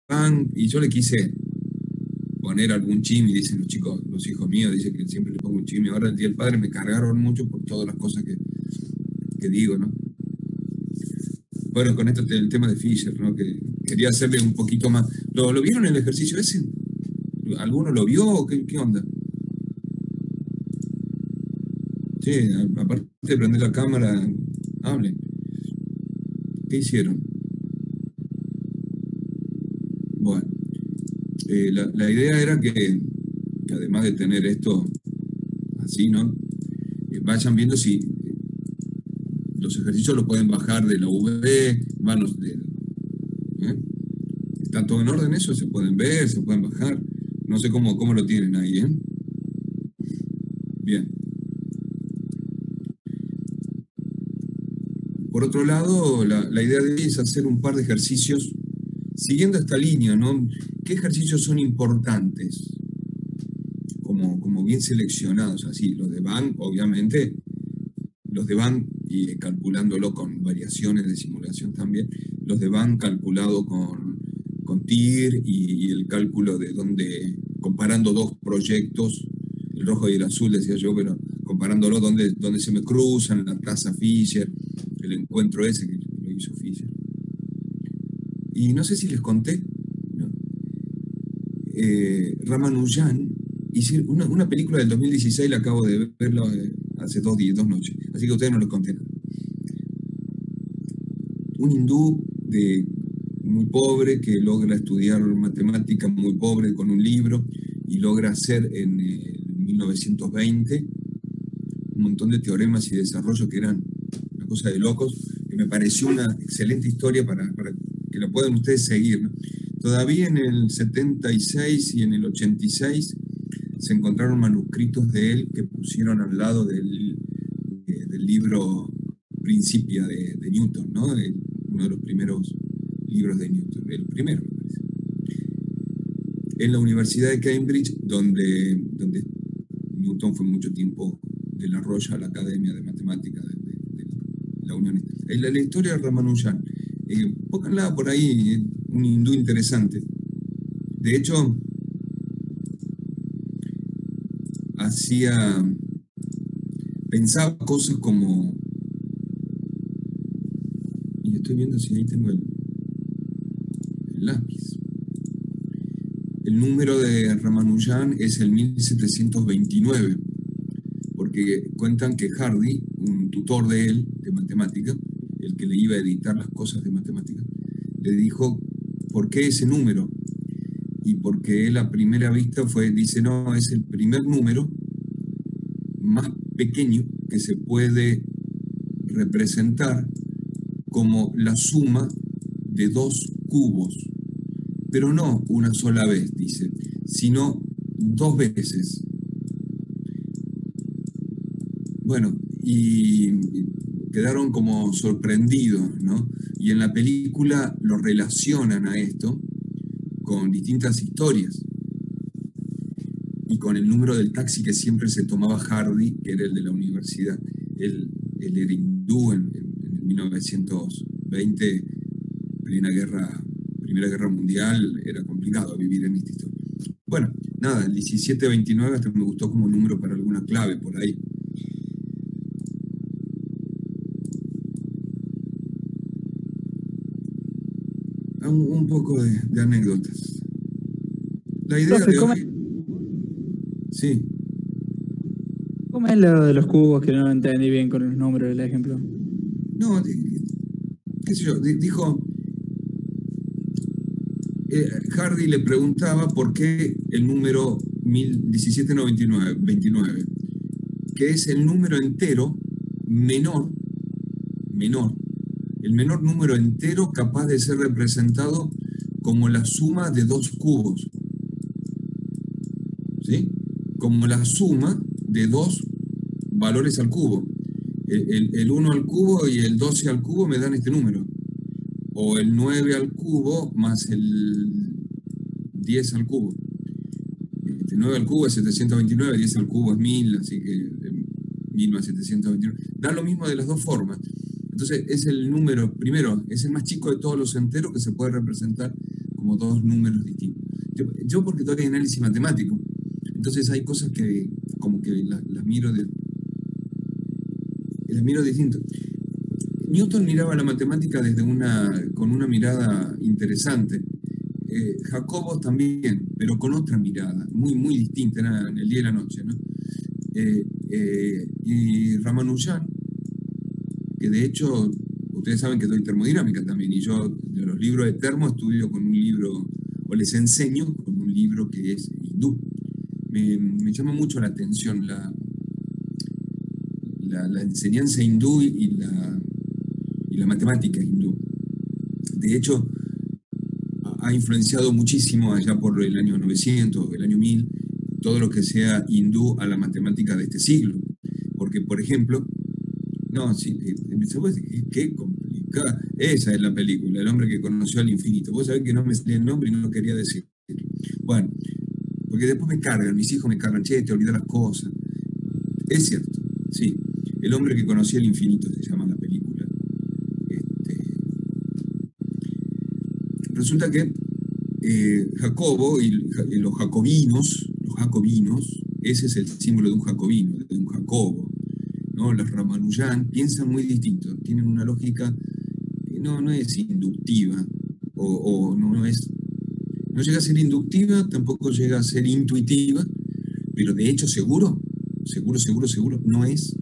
Bang, y yo le quise poner algún chimi, dicen los chicos, los hijos míos, dicen que siempre le pongo un chimi. Ahora el Día del Padre me cargaron mucho por todas las cosas que digo, ¿no? Bueno, con esto el tema de Fisher, ¿no? Que quería hacerle un poquito más. ¿Lo vieron el ejercicio ese? ¿Alguno lo vio? ¿Qué onda? Sí, aparte de prender la cámara, hablen. ¿Qué hicieron? Bueno, la idea era que además de tener esto así, ¿no? Vayan viendo si los ejercicios los pueden bajar de la V, manos de, ¿eh? ¿Está todo en orden eso? ¿Se pueden ver? ¿Se pueden bajar? No sé cómo lo tienen ahí, ¿eh? Bien. Por otro lado, la idea de hoy es hacer un par de ejercicios siguiendo esta línea, ¿no? ¿Qué ejercicios son importantes? Como bien seleccionados, así, los de Van, obviamente, los de Van, y calculándolo con variaciones de simulación también, los de Van calculado con TIR y el cálculo de donde, comparando dos proyectos, el rojo y el azul, decía yo, pero comparándolo donde se me cruzan, la tasa Fisher, el encuentro ese que lo hizo Fisher. Y no sé si les conté, ¿no? Ramanujan, hice una película del 2016, la acabo de verla hace 2 noches, así que a ustedes no les conté nada. Un hindú muy pobre que logra estudiar matemática muy pobre con un libro y logra hacer en 1920 un montón de teoremas y desarrollos que eran una cosa de locos, que me pareció una excelente historia para que la puedan ustedes seguir, ¿no? Todavía en el 76 y en el 86 se encontraron manuscritos de él que pusieron al lado del libro Principia de Newton, ¿no? Uno de los primeros libros de Newton, el primero, me parece. En la Universidad de Cambridge, donde Newton fue mucho tiempo de la Royal Academia de Matemáticas de la Unión. La historia de Ramanujan, pónganla por ahí, un hindú interesante. De hecho, pensaba cosas como, y estoy viendo si ahí tengo el lápiz. El número de Ramanujan es el 1729, porque cuentan que Hardy, un tutor de él, de matemática, el que le iba a editar las cosas de matemática, le dijo, ¿por qué ese número? Y porque él a primera vista dice, no, es el primer número más pequeño que se puede representar como la suma de dos cubos, pero no una sola vez, dice, sino dos veces. Bueno, y quedaron como sorprendidos, ¿no? Y en la película lo relacionan a esto con distintas historias y con el número del taxi que siempre se tomaba Hardy, que era el de la universidad. Él era hindú en 1920, Primera Guerra Mundial, era complicado vivir en esta historia. Bueno, nada, el 1729 hasta me gustó como número para alguna clave por ahí. Un poco de anécdotas. La idea Profe, de hoy, sí, ¿cómo es lo de los cubos que no lo entendí bien con los números del ejemplo? no, qué sé yo, dijo, Hardy le preguntaba por qué el número 1799, que es el número entero menor, menor, el menor número entero capaz de ser representado como la suma de dos cubos, ¿sí? Como la suma de dos valores al cubo. El 1 al cubo y el 12 al cubo me dan este número. O el 9 al cubo más el 10 al cubo. 9 al cubo es 729, 10 al cubo es 1000, así que 1000 más 729. Da lo mismo de las dos formas. Entonces es el número, primero, es el más chico de todos los enteros que se puede representar como dos números distintos. Yo porque doy análisis matemático, entonces hay cosas que como que las miro distinto. Newton miraba la matemática con una mirada interesante. Jacobo también, pero con otra mirada, muy, muy distinta, era en el día y la noche, ¿no? Y Ramanujan, que de hecho, ustedes saben que doy termodinámica también, y yo de los libros de termo estudio con un libro, o les enseño con un libro que es hindú. Me llama mucho la atención la enseñanza hindú y la matemática hindú. De hecho, ha influenciado muchísimo allá por el año 900, el año 1000, todo lo que sea hindú a la matemática de este siglo. Porque, por ejemplo, no, sí, qué complicada. Esa es la película, El hombre que conoció al infinito. Vos sabés que no me salía el nombre y no lo quería decir. Bueno, porque después me cargan, mis hijos me cargan, che, te olvidas las cosas. Es cierto, sí. El hombre que conoció al infinito se llama la película. Resulta que Jacobo y los jacobinos, ese es el símbolo de un jacobino, de un Jacobo, ¿no? Los Ramanujan piensan muy distinto, tienen una lógica que no es inductiva, o no llega a ser inductiva, tampoco llega a ser intuitiva, pero de hecho seguro, no es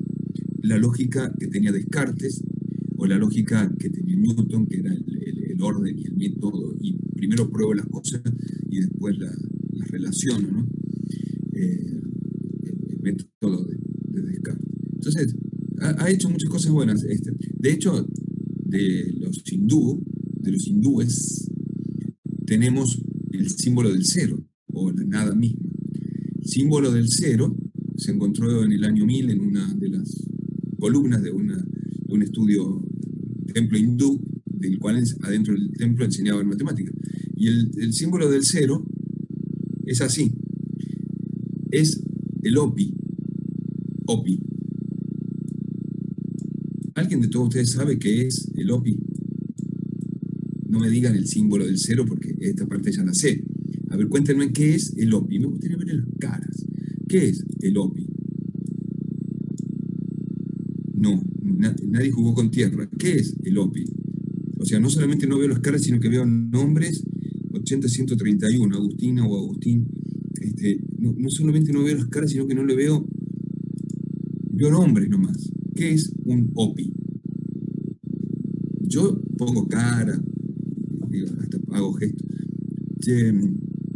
la lógica que tenía Descartes, o la lógica que tenía Newton, que era el orden y el método, y primero pruebo las cosas y después las relaciono, ¿no? El método de Descartes. Entonces, ha hecho muchas cosas buenas. De hecho, de los hindúes, tenemos el símbolo del cero, o la nada misma. El símbolo del cero se encontró en el año 1000 en una de las columnas de un estudio templo hindú, del cual adentro del templo enseñaban matemáticas. Y el símbolo del cero es así. Es el opi. ¿Alguien de todos ustedes sabe qué es el opi? No me digan el símbolo del cero porque esta parte ya la sé. A ver, cuéntenme qué es el opi. Me gustaría ver las caras. ¿Qué es el opi? No, nadie jugó con tierra. ¿Qué es el opi? O sea, no solamente no veo las caras, sino que veo nombres 80-131, Agustina o Agustín. No solamente no veo las caras, sino que no le veo nombres nomás. ¿Qué es un OPI? Yo pongo cara, hasta hago gestos.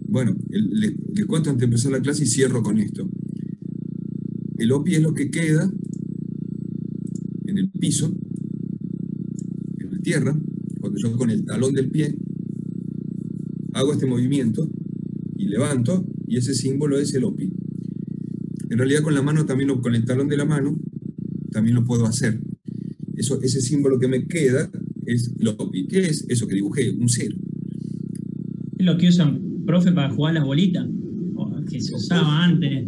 Bueno, les cuento antes de empezar la clase y cierro con esto. El OPI es lo que queda en el piso, en la tierra, cuando yo con el talón del pie hago este movimiento y levanto, y ese símbolo es el OPI. En realidad con la mano también, con el talón de la mano, también lo puedo hacer. Ese símbolo que me queda es el OPI. ¿Qué es eso que dibujé? Un cero. Es lo que usan, profe, para jugar las bolitas, que se usaba antes.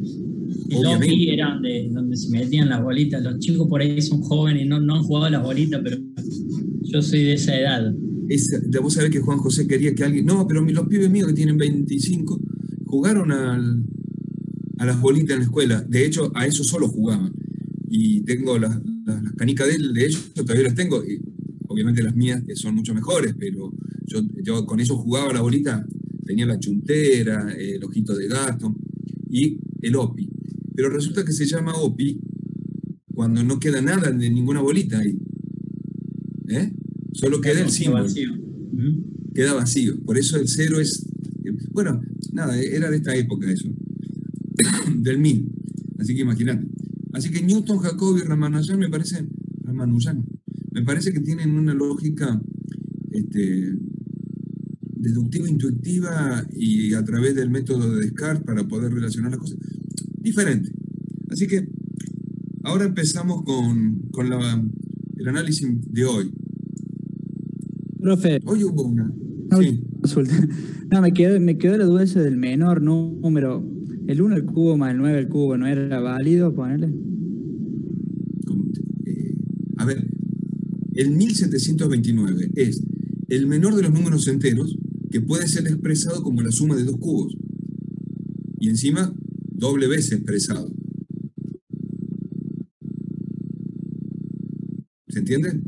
El OPI era donde se metían las bolitas. Los chicos por ahí son jóvenes y no han jugado a las bolitas, pero yo soy de esa edad. Vos sabés que Juan José quería que alguien... No, pero los pibes míos que tienen 25 jugaron a las bolitas en la escuela. De hecho, a eso solo jugaban. Y tengo las canicas de ellos, todavía las tengo. Y obviamente las mías son mucho mejores, pero yo con eso jugaba a la bolita. Tenía la chuntera, el ojito de gato y el OPI. Pero resulta que se llama OPI cuando no queda nada de ninguna bolita ahí. Solo queda el símbolo. Queda vacío. Por eso el cero es... Bueno, nada, era de esta época eso. Del 1000. Así que imagínate. Así que Newton, Jacobi y Ramanujan me parece que tienen una lógica deductiva, intuitiva y a través del método de Descartes para poder relacionar las cosas diferente. Así que ahora empezamos con el análisis de hoy. Profe. Hoy hubo una... Sí. No, me quedó la duda ese del menor número. El 1 al cubo más el 9 al cubo, ¿no era válido ponerle? A ver, el 1729 es el menor de los números enteros, que puede ser expresado como la suma de dos cubos. Y encima, doble vez expresado. ¿Se entiende?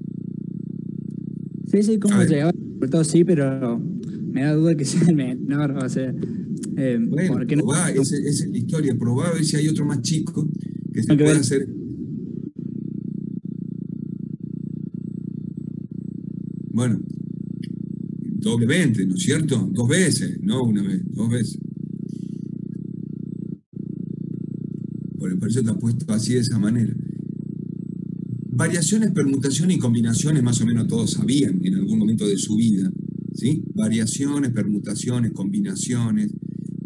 Sí, A cómo ver, llegaba al resultado, sí, pero me da duda que sea el menor, o sea, bueno, ¿por qué no probá, esa es la historia. Probá a ver si hay otro más chico que se tengo que pueda ver? hacer. Bueno, doblemente, ¿no es cierto? Dos veces, no una vez, dos veces. Por eso está puesto así de esa manera. Variaciones, permutaciones y combinaciones más o menos todos sabían en algún momento de su vida, ¿sí? Variaciones, permutaciones, combinaciones.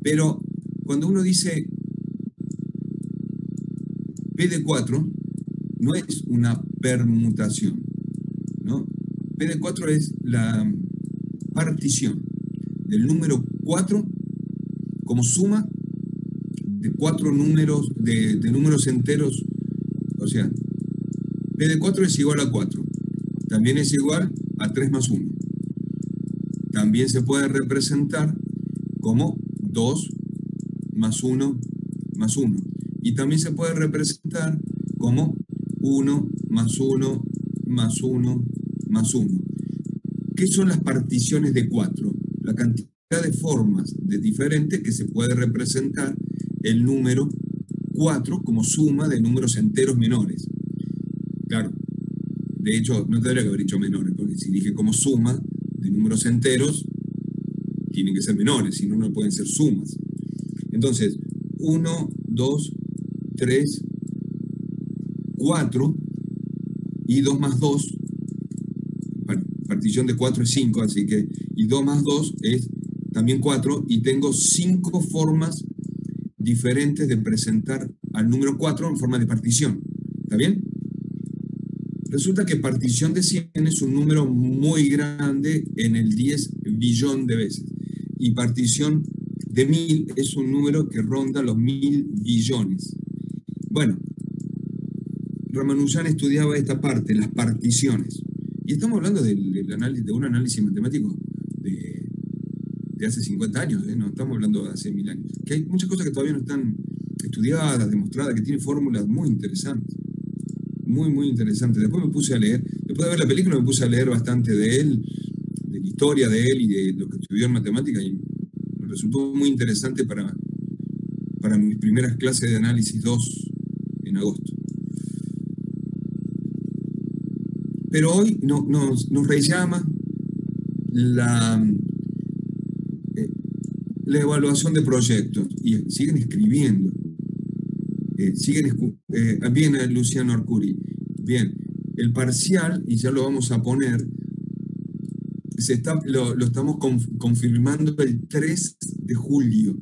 Pero cuando uno dice P de 4, no es una permutación, ¿no? P de 4 es la partición del número 4 como suma de cuatro números, de números enteros. O sea, P de 4 es igual a 4. También es igual a 3 más 1. También se puede representar como 2 más 1 más 1. Y también se puede representar como 1 más 1 más 1 más 1. ¿Qué son las particiones de 4? La cantidad de formas diferentes que se puede representar el número 4 como suma de números enteros menores. Claro, de hecho, no tendría que haber dicho menores, porque si dije como suma de números enteros, tienen que ser menores, si no, no pueden ser sumas. Entonces, 1, 2, 3, 4 y 2 más 2, partición de 4 es 5, así que, y 2 más 2 es también 4, y tengo 5 formas diferentes de presentar al número 4 en forma de partición. ¿Está bien? Resulta que partición de 100 es un número muy grande en el 10 billón de veces. Y partición de 1000 es un número que ronda los 1000 billones. Bueno, Ramanujan estudiaba esta parte, las particiones. Y estamos hablando de un análisis matemático de hace 50 años, ¿eh? No estamos hablando de hace 1000 años. Que hay muchas cosas que todavía no están estudiadas, demostradas, que tienen fórmulas muy interesantes. Muy, muy interesantes. Después me puse a leer, después de ver la película me puse a leer bastante de él, de la historia de él y de lo que estudió en matemática, y me resultó muy interesante para mis primeras clases de análisis 2 en agosto. Pero hoy nos rellama la evaluación de proyectos y siguen escribiendo. Bien, Luciano Arcuri. Bien, el parcial, y ya lo vamos a poner, lo estamos confirmando el 3 de julio,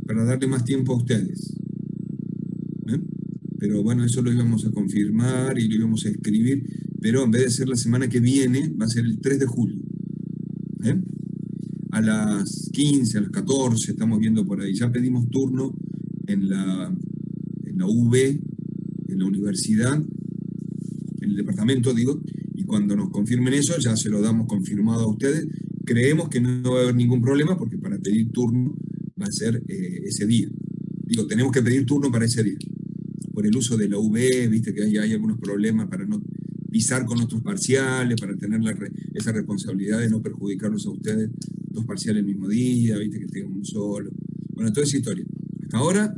para darle más tiempo a ustedes. Pero bueno, eso lo íbamos a confirmar y lo íbamos a escribir, pero en vez de ser la semana que viene, va a ser el 3 de julio. A las 15, a las 14, estamos viendo por ahí. Ya pedimos turno en la UB, en la universidad, en el departamento, digo, y cuando nos confirmen eso, ya se lo damos confirmado a ustedes. Creemos que no va a haber ningún problema, porque para pedir turno va a ser ese día. Digo, tenemos que pedir turno para ese día. Por el uso de la UB, viste que hay algunos problemas para no pisar con otros parciales, para tener esa responsabilidad de no perjudicarlos a ustedes, dos parciales el mismo día, viste que tengan un solo. Bueno, toda esa historia. Hasta ahora,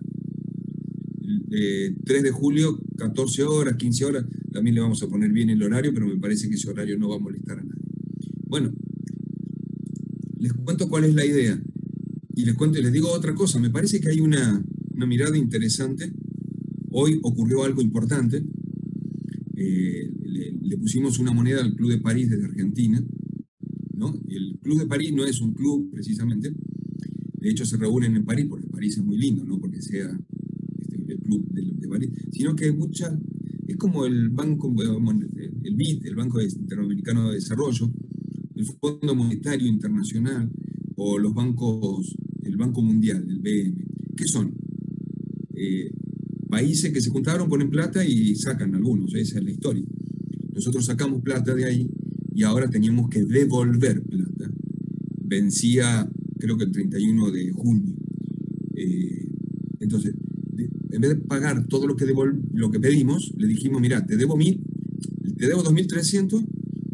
3 de julio, 14 horas, 15 horas, también le vamos a poner bien el horario, pero me parece que ese horario no va a molestar a nadie. Bueno, les cuento cuál es la idea. Y les digo otra cosa, me parece que hay una mirada interesante. Hoy ocurrió algo importante. Le pusimos una moneda al Club de París desde Argentina, ¿no? Y el Club de París no es un club, precisamente. De hecho, se reúnen en París porque París es muy lindo, no porque sea el club de París, sino que es como el banco, el BID, el Banco Interamericano de Desarrollo, el Fondo Monetario Internacional, o los bancos, el Banco Mundial, el BM. ¿Qué son? Países que se juntaron, ponen plata y sacan algunos, esa es la historia. Nosotros sacamos plata de ahí y ahora teníamos que devolver plata. vencía creo que el 31 de junio. Entonces, en vez de pagar todo lo que pedimos, le dijimos, mira, te debo 2.300,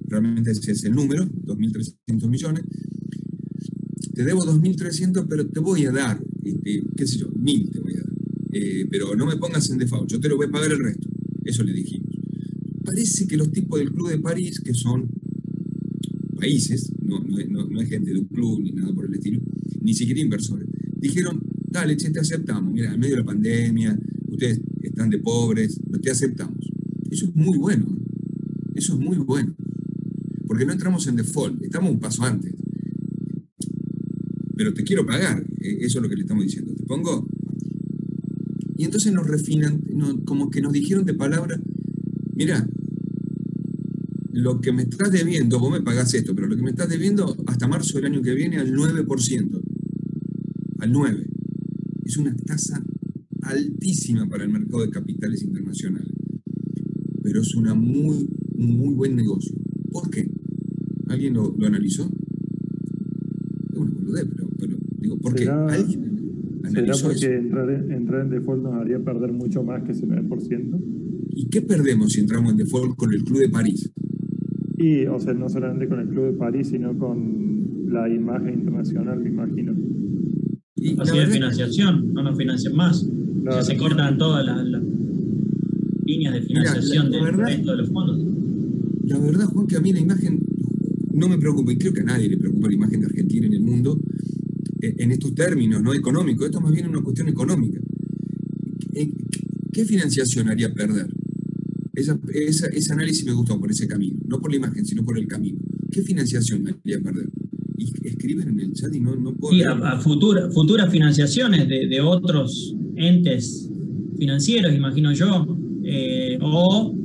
realmente ese es el número, 2.300 millones, te debo 2.300, pero te voy a dar, qué sé yo, 1.000 te voy a dar, pero no me pongas en default, yo te lo voy a pagar el resto. Eso le dijimos. Parece que los tipos del Club de París, que son países, no es gente de un club ni nada por el estilo, ni siquiera inversores, dijeron, dale, che, te aceptamos, mira, en medio de la pandemia, ustedes están de pobres, te aceptamos. Eso es muy bueno, eso es muy bueno, porque no entramos en default, estamos un paso antes, pero te quiero pagar, eso es lo que le estamos diciendo, te pongo. Y entonces nos refinan, como que nos dijeron de palabra, mira, lo que me estás debiendo, vos me pagás esto, pero lo que me estás debiendo hasta marzo del año que viene al 9%, al 9%. Es una tasa altísima para el mercado de capitales internacionales, pero es una muy buen negocio. ¿Por qué? ¿Alguien lo analizó? Es una boludez, pero digo, ¿por qué? ¿Alguien analizó ¿Será porque eso? entrar en default nos haría perder mucho más que ese 9%? ¿Y qué perdemos si entramos en default con el Club de París? Y, o sea, no solamente con el Club de París, sino con la imagen internacional, me imagino. Y Así de financiación, no nos financian más. Claro. O sea, se cortan todas las líneas de financiación del resto de los fondos. La verdad, Juan, que a mí la imagen no me preocupa, y creo que a nadie le preocupa la imagen de Argentina en el mundo, en estos términos, no económicos. Esto más bien es una cuestión económica. ¿Qué financiación haría perder? Ese análisis me gustó por ese camino, no por la imagen, sino por el camino. ¿Qué financiación haría perder? Y escriben en el chat y no puedo. Y a futuras financiaciones de otros entes financieros, imagino yo, o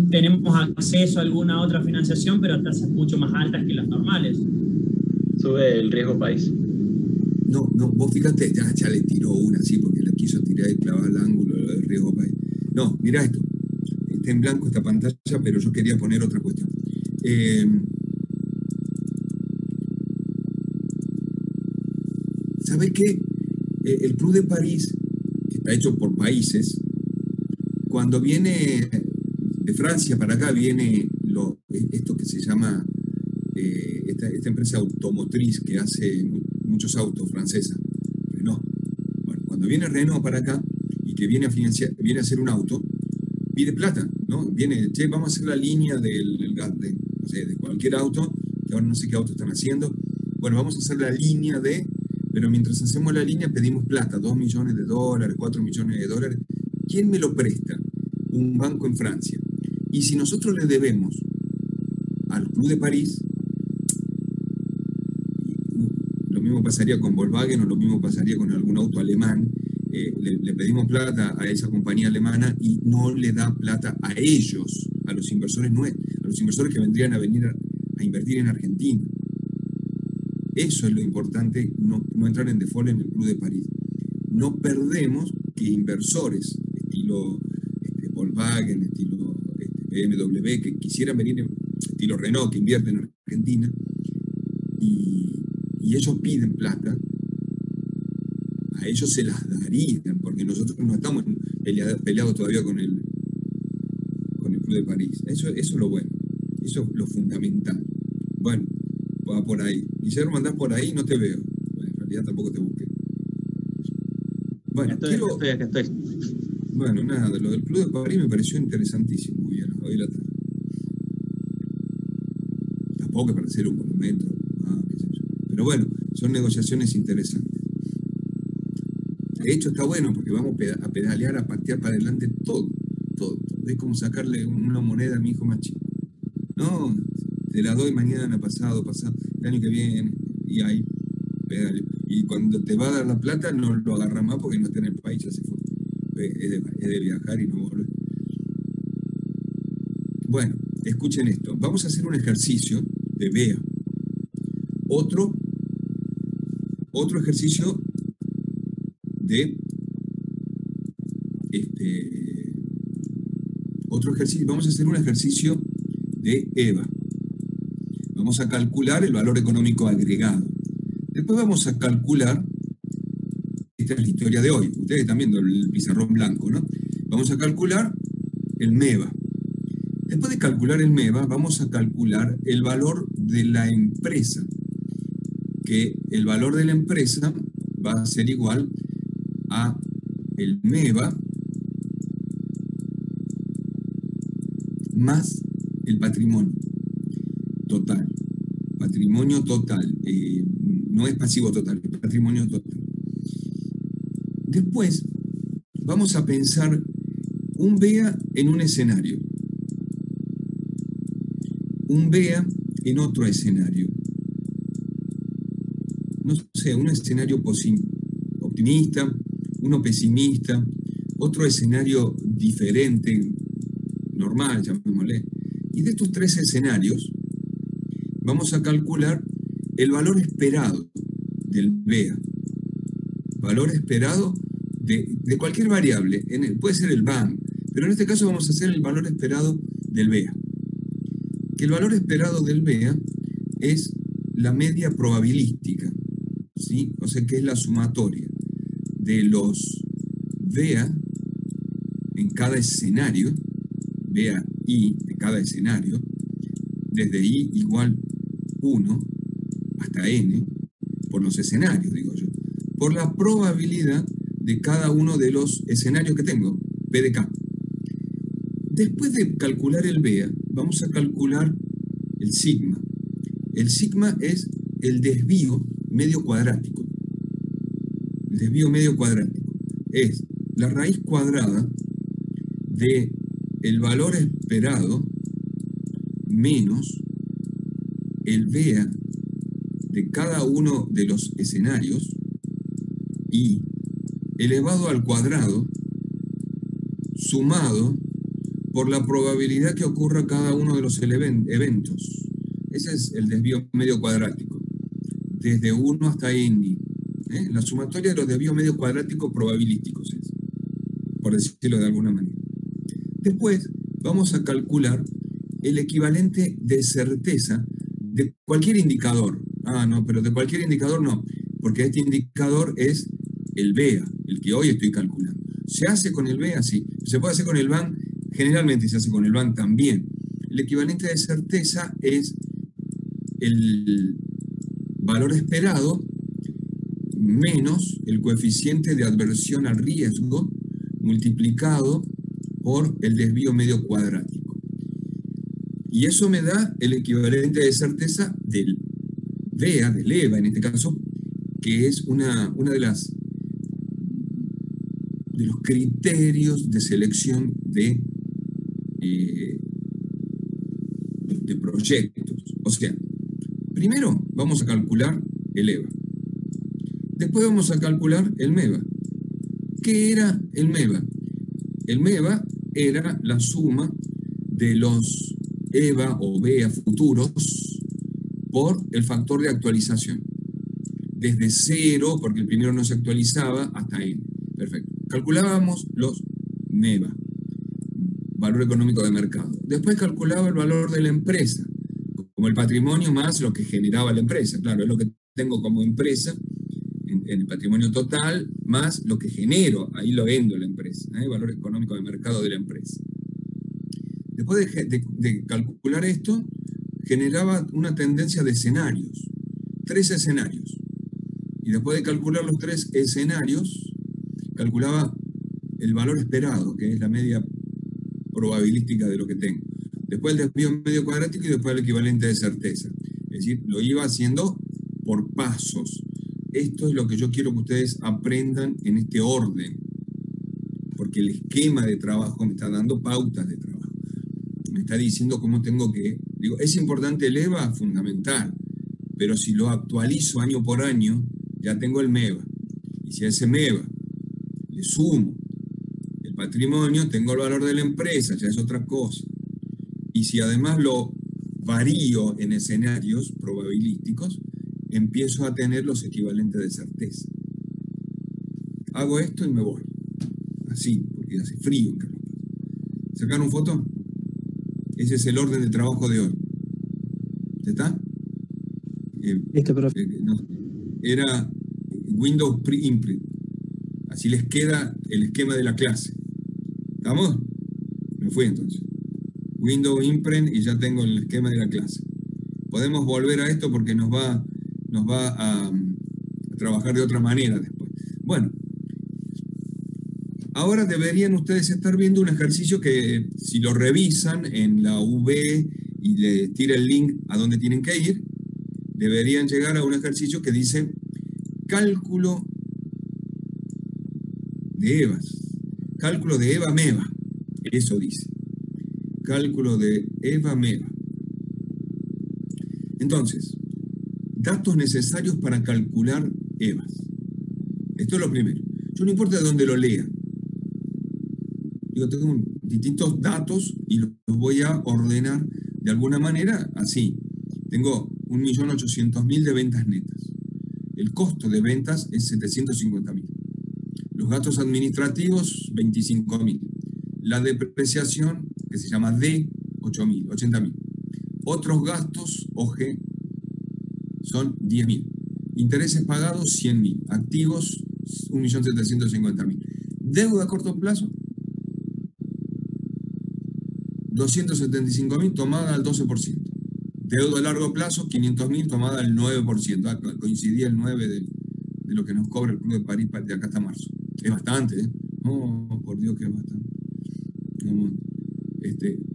tenemos acceso a alguna otra financiación, pero a tasas mucho más altas que las normales. Sube el riesgo país. No, vos fíjate, ya le tiró una, sí, porque la quiso tirar y clavar el ángulo del riesgo país. No, mirá esto. Está en blanco esta pantalla, pero yo quería poner otra cuestión. ¿Sabe qué? El Club de París, que está hecho por países, cuando viene de Francia para acá, viene esto que se llama esta empresa automotriz que hace muchos autos, francesa, Renault. Bueno, cuando viene Renault para acá y que viene a hacer un auto, pide plata, ¿no? Viene, che, vamos a hacer la línea de cualquier auto, que ahora no sé qué auto están haciendo. Bueno, vamos a hacer la línea pero mientras hacemos la línea pedimos plata, $2 millones, $4 millones. ¿Quién me lo presta? Un banco en Francia. Y si nosotros le debemos al Club de París, lo mismo pasaría con Volkswagen o lo mismo pasaría con algún auto alemán, le pedimos plata a esa compañía alemana y no le da plata a ellos, a los inversores a los inversores que vendrían a invertir en Argentina. Eso es lo importante, no entrar en default en el Club de París. No perdemos que inversores, estilo Volkswagen, estilo BMW, que quisieran venir, estilo Renault, que invierten en Argentina, y ellos piden plata, a ellos se las darían, porque nosotros no estamos peleados todavía con el Club de París. Eso es lo bueno, eso es lo fundamental. Bueno, va por ahí. Guillermo, andás por ahí, no te veo. Bueno, en realidad tampoco te busqué. Bueno, estoy. Bueno, nada, lo del Club de París me pareció interesantísimo hoy la tarde. Tampoco para hacer un monumento, qué sé yo. Pero bueno, son negociaciones interesantes. De hecho, está bueno porque vamos a pedalear, a patear para adelante todo. Es como sacarle una moneda a mi hijo más chico. No, te la doy mañana, pasado, el año que viene, y ahí pedaleo. Y cuando te va a dar la plata, no lo agarra más porque no está en el país, ya se fue. Es de viajar y no volver. Bueno, escuchen esto. Vamos a hacer un ejercicio de vea. Otro ejercicio vamos a hacer un ejercicio de EVA. Vamos a calcular el valor económico agregado. Después vamos a calcular, esta es la historia de hoy, ustedes están viendo el pizarrón blanco, ¿no? Vamos a calcular el MEVA. Después de calcular el MEVA, vamos a calcular el valor de la empresa, que el valor de la empresa va a ser igual a el MEVA más el patrimonio total. Patrimonio total, no es pasivo total, es patrimonio total. Después vamos a pensar un BEA en un escenario, un BEA en otro escenario. No sé, un escenario optimista, uno pesimista, otro escenario diferente, normal, llamémosle. Y de estos tres escenarios vamos a calcular el valor esperado del BEA. Valor esperado de cualquier variable, puede ser el BAN, pero en este caso vamos a hacer el valor esperado del BEA. Que el valor esperado del BEA es la media probabilística, ¿sí? O sea que es la sumatoria de los BEA en cada escenario, BEA I de cada escenario, desde I igual 1 hasta N, por los escenarios, digo yo, por la probabilidad de cada uno de los escenarios que tengo, P de K. Después de calcular el BEA, vamos a calcular el sigma. El sigma es el desvío medio cuadrático. El desvío medio cuadrático es la raíz cuadrada de el valor esperado menos el BEA de cada uno de los escenarios y elevado al cuadrado sumado por la probabilidad que ocurra cada uno de los eventos. Ese es el desvío medio cuadrático, desde 1 hasta n. La sumatoria de los desvíos medio cuadráticos probabilísticos es, por decirlo de alguna manera. Después vamos a calcular el equivalente de certeza de cualquier indicador. Ah, no, pero de cualquier indicador no, porque este indicador es el BEA, el que hoy estoy calculando. ¿Se hace con el BEA? Sí. ¿Se puede hacer con el BAN? Generalmente se hace con el BAN también. El equivalente de certeza es el valor esperado menos el coeficiente de adversión al riesgo multiplicado por el desvío medio cuadrático. Y eso me da el equivalente de certeza del BEA, del EVA en este caso, que es una de los criterios de selección de proyectos. O sea, primero vamos a calcular el EVA. Después vamos a calcular el MEVA. ¿Qué era el MEVA? El MEVA era la suma de los EVA o BEA futuros por el factor de actualización. Desde 0, porque el primero no se actualizaba, hasta N. Perfecto. Calculábamos los MEVA, valor económico de mercado. Después calculaba el valor de la empresa, como el patrimonio más lo que generaba la empresa. Claro, es lo que tengo como empresa en el patrimonio total, más lo que genero, ahí lo vendo la empresa, valor económico de mercado de la empresa. Después de calcular esto, generaba una tendencia de escenarios, 3 escenarios. Y después de calcular los 3 escenarios, calculaba el valor esperado, que es la media probabilística de lo que tengo. Después el desvío medio cuadrático y después el equivalente de certeza. Es decir, lo iba haciendo por pasos. Esto es lo que yo quiero que ustedes aprendan en este orden, porque el esquema de trabajo me está dando pautas de trabajo. Me está diciendo cómo tengo que... Digo, ¿es importante el EVA? Fundamental. Pero si lo actualizo año por año, ya tengo el MEVA. Y si a ese MEVA le sumo el patrimonio, tengo el valor de la empresa, ya es otra cosa. Y si además lo varío en escenarios probabilísticos, empiezo a tener los equivalentes de certeza. Hago esto y me voy. Así, porque hace frío en Carlos Paz. ¿Sacaron foto? Ese es el orden de trabajo de hoy. ¿Ya está? Listo, profe. Era Windows Pre-Imprint. Así les queda el esquema de la clase. ¿Estamos? Me fui entonces. Windows Imprint y ya tengo el esquema de la clase. Podemos volver a esto porque nos va a trabajar de otra manera después. Bueno, ahora deberían ustedes estar viendo un ejercicio que, si lo revisan en la UV y les tira el link a donde tienen que ir, deberían llegar a un ejercicio que dice cálculo de EVAs. Cálculo de EVA-MEVA. Eso dice. Cálculo de EVA-MEVA. Entonces, datos necesarios para calcular EVAs. Esto es lo primero. Yo no importa de dónde lo lea. Yo tengo distintos datos y los voy a ordenar de alguna manera así. Tengo 1.800.000 de ventas netas. El costo de ventas es 750.000. Los gastos administrativos, 25.000. La depreciación, que se llama D, 8.000, 80.000. Otros gastos, OG, son 10.000. Intereses pagados, 100.000. Activos, 1.750.000. Deuda a corto plazo, 275.000 tomada al 12%. Deuda a largo plazo, 500.000 tomada al 9%. Coincidía el 9% de lo que nos cobra el Club de París de acá hasta marzo. Es bastante, ¿eh? No, por Dios que es bastante. No,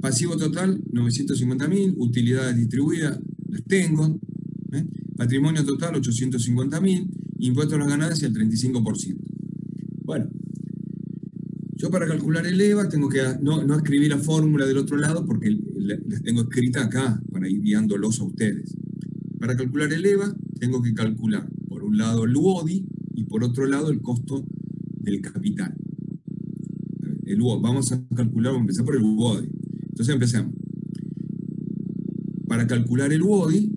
pasivo total, 950.000. Utilidades distribuidas, las tengo. Patrimonio total, 850.000. Impuestos a las ganancias, el 35%. Bueno, yo para calcular el EVA tengo que no escribir la fórmula del otro lado porque las tengo escrita acá para ir guiándolos a ustedes. Para calcular el EVA tengo que calcular por un lado el UODI y por otro lado el costo del capital. El UODI, vamos a empezar por el UODI. Entonces empecemos. Para calcular el UODI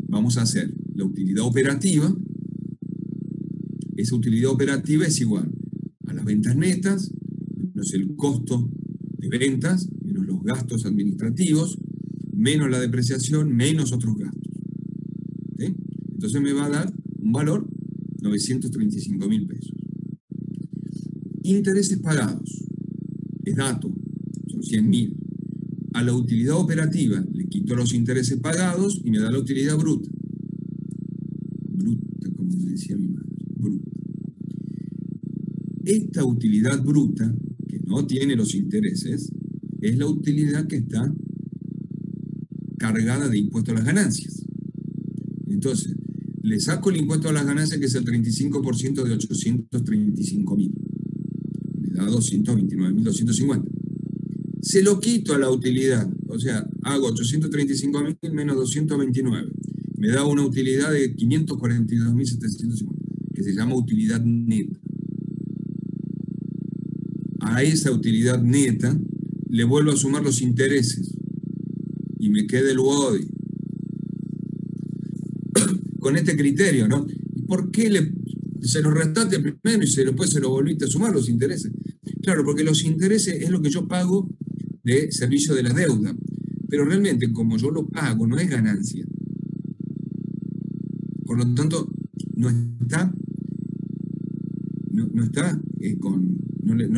vamos a hacer la utilidad operativa. Esa utilidad operativa es igual a las ventas netas menos el costo de ventas, menos los gastos administrativos, menos la depreciación, menos otros gastos. ¿Sí? Entonces me va a dar un valor, 935.000 pesos. Intereses pagados, es dato, son 100.000. A la utilidad operativa le quito los intereses pagados y me da la utilidad bruta. Bruta, como me decía mi madre, bruta. Esta utilidad bruta, que no tiene los intereses, es la utilidad que está cargada de impuesto a las ganancias. Entonces, le saco el impuesto a las ganancias, que es el 35% de 835.000. Me da 229.250. Se lo quito a la utilidad, o sea, hago 835.000 menos 229. Me da una utilidad de 542.750, que se llama utilidad neta. A esa utilidad neta le vuelvo a sumar los intereses y me queda el UODI. Con este criterio, ¿no? ¿Por qué se lo restaste primero y después se lo volviste a sumar los intereses? Claro, porque los intereses es lo que yo pago de servicio de la deuda. Pero realmente, como yo lo pago, no es ganancia. Por lo tanto, no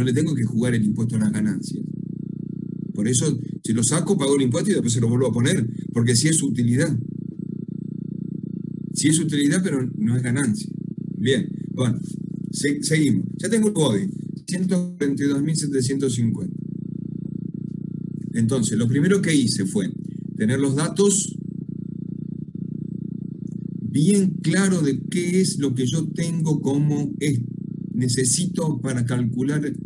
le tengo que jugar el impuesto a las ganancias. Por eso, si lo saco, pago el impuesto y después se lo vuelvo a poner, porque sí es utilidad. Sí es utilidad, pero no es ganancia. Bien, bueno, seguimos. Ya tengo el UODI, 122.750. Entonces, lo primero que hice fue tener los datos bien claros de qué es lo que yo tengo como necesito para calcular el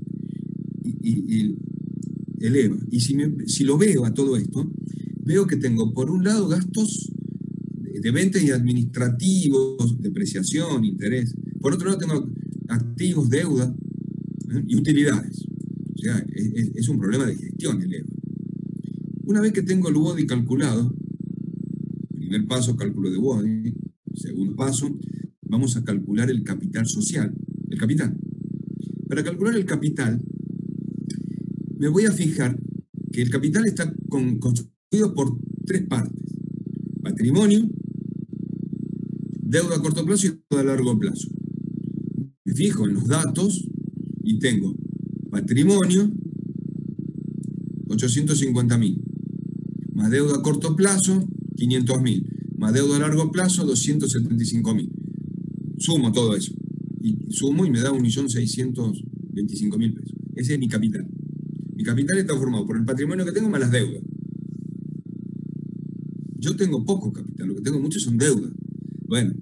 EVA. Y si lo veo a todo esto, veo que tengo por un lado gastos de venta y administrativos, depreciación, interés. Por otro lado tengo activos, deuda, y utilidades. O sea, es un problema de gestión el EVA. Una vez que tengo el UODI calculado, primer paso, cálculo de UODI, segundo paso, vamos a calcular el capital social, el capital. Para calcular el capital, me voy a fijar que el capital está constituido por tres partes: patrimonio, deuda a corto plazo y deuda a largo plazo. Me fijo en los datos y tengo patrimonio 850.000, más deuda a corto plazo 500.000, más deuda a largo plazo 275.000. Sumo todo eso. Y sumo y me da 1.625.000 pesos. Ese es mi capital. Mi capital está formado por el patrimonio que tengo más las deudas. Yo tengo poco capital, lo que tengo mucho son deudas. Bueno,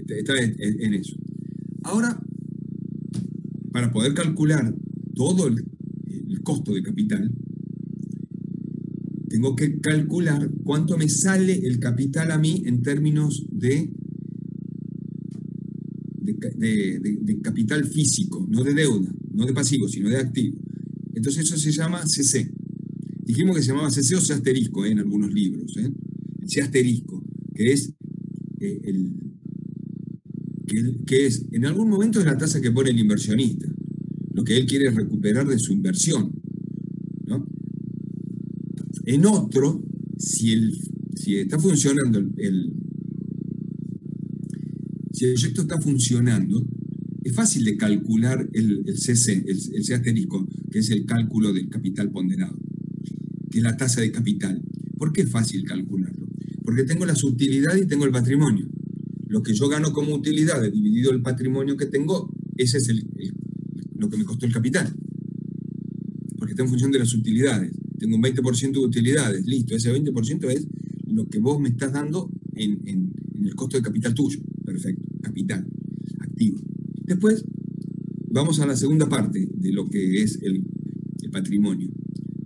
está en eso. Ahora, para poder calcular todo el costo de capital, tengo que calcular cuánto me sale el capital a mí en términos de capital físico, no de deuda, no de pasivo, sino de activo. Entonces eso se llama CC. Dijimos que se llamaba CC o C asterisco en algunos libros. El C asterisco, que es en algún momento es la tasa que pone el inversionista. Lo que él quiere es recuperar de su inversión, ¿no? En otro, si está funcionando si el proyecto está funcionando, es fácil de calcular el CC, el C asterisco, que es el cálculo del capital ponderado, que es la tasa de capital. ¿Por qué es fácil calcularlo? Porque tengo la utilidad y tengo el patrimonio. Lo que yo gano como utilidad dividido el patrimonio que tengo, ese es lo que me costó el capital. Porque está en función de las utilidades. Tengo un 20% de utilidades, listo. Ese 20% es lo que vos me estás dando en el costo de capital tuyo. Perfecto. Capital, activo. Después, vamos a la segunda parte de lo que es el patrimonio,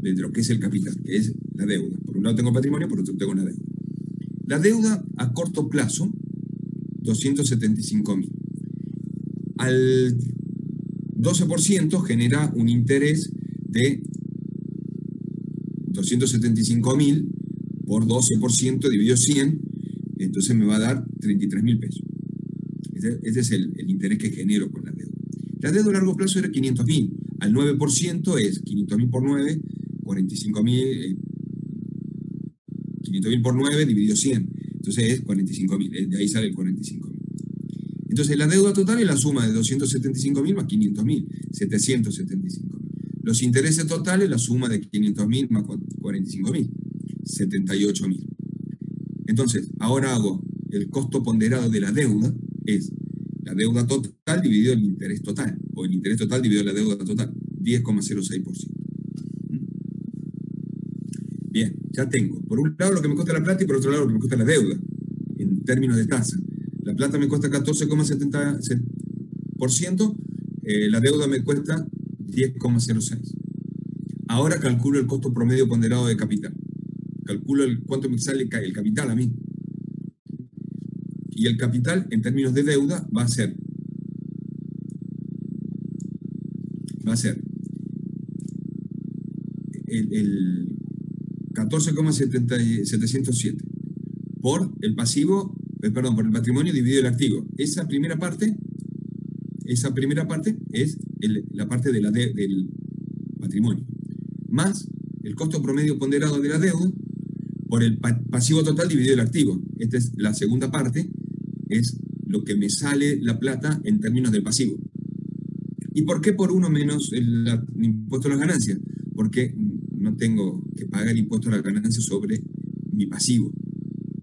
de lo que es el capital, que es la deuda. Por un lado tengo patrimonio, por otro tengo la deuda. La deuda a corto plazo, 275.000. Al 12% genera un interés de 275.000 por 12% dividido 100, entonces me va a dar 33.000 pesos. Ese es el interés que genero con la deuda. La deuda a largo plazo era 500.000. Al 9% es 500.000 por 9, 45.000, 500.000 por 9 dividido 100. Entonces es 45.000, de ahí sale el 45.000. Entonces la deuda total es la suma de 275.000 más 500.000, 775.000. Los intereses totales, la suma de 500.000 más 45.000, 78.000. Entonces, ahora hago el costo ponderado de la deuda, es la deuda total dividido el interés total, o el interés total dividido la deuda total, 10,06%. Bien, ya tengo, por un lado lo que me cuesta la plata y por otro lado lo que me cuesta la deuda, en términos de tasa. La plata me cuesta 14,70%, la deuda me cuesta 10,06%. Ahora calculo el costo promedio ponderado de capital. Calculo cuánto me sale el capital a mí. Y el capital, en términos de deuda, va a ser el 14,707 por el pasivo, por el patrimonio dividido el activo. Esa primera parte es la parte del patrimonio, más el costo promedio ponderado de la deuda por el pasivo total dividido el activo. Esta es la segunda parte, es lo que me sale la plata en términos del pasivo. ¿Y por qué por uno menos el impuesto a las ganancias? Porque no tengo que pagar el impuesto a las ganancias sobre mi pasivo.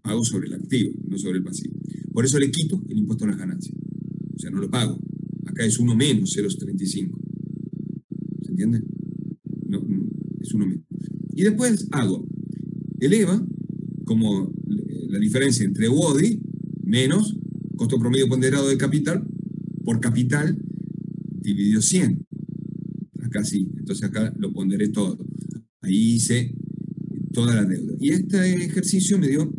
Pago sobre el activo, no sobre el pasivo. Por eso le quito el impuesto a las ganancias. O sea, no lo pago. Acá es 1 menos 0,35. ¿Se entiende? No, es 1 menos. Y después hago el EVA como la diferencia entre WODI menos costo promedio ponderado de capital por capital dividido 100. Acá sí. Entonces acá lo ponderé todo. Ahí hice toda la deuda. Y este ejercicio me dio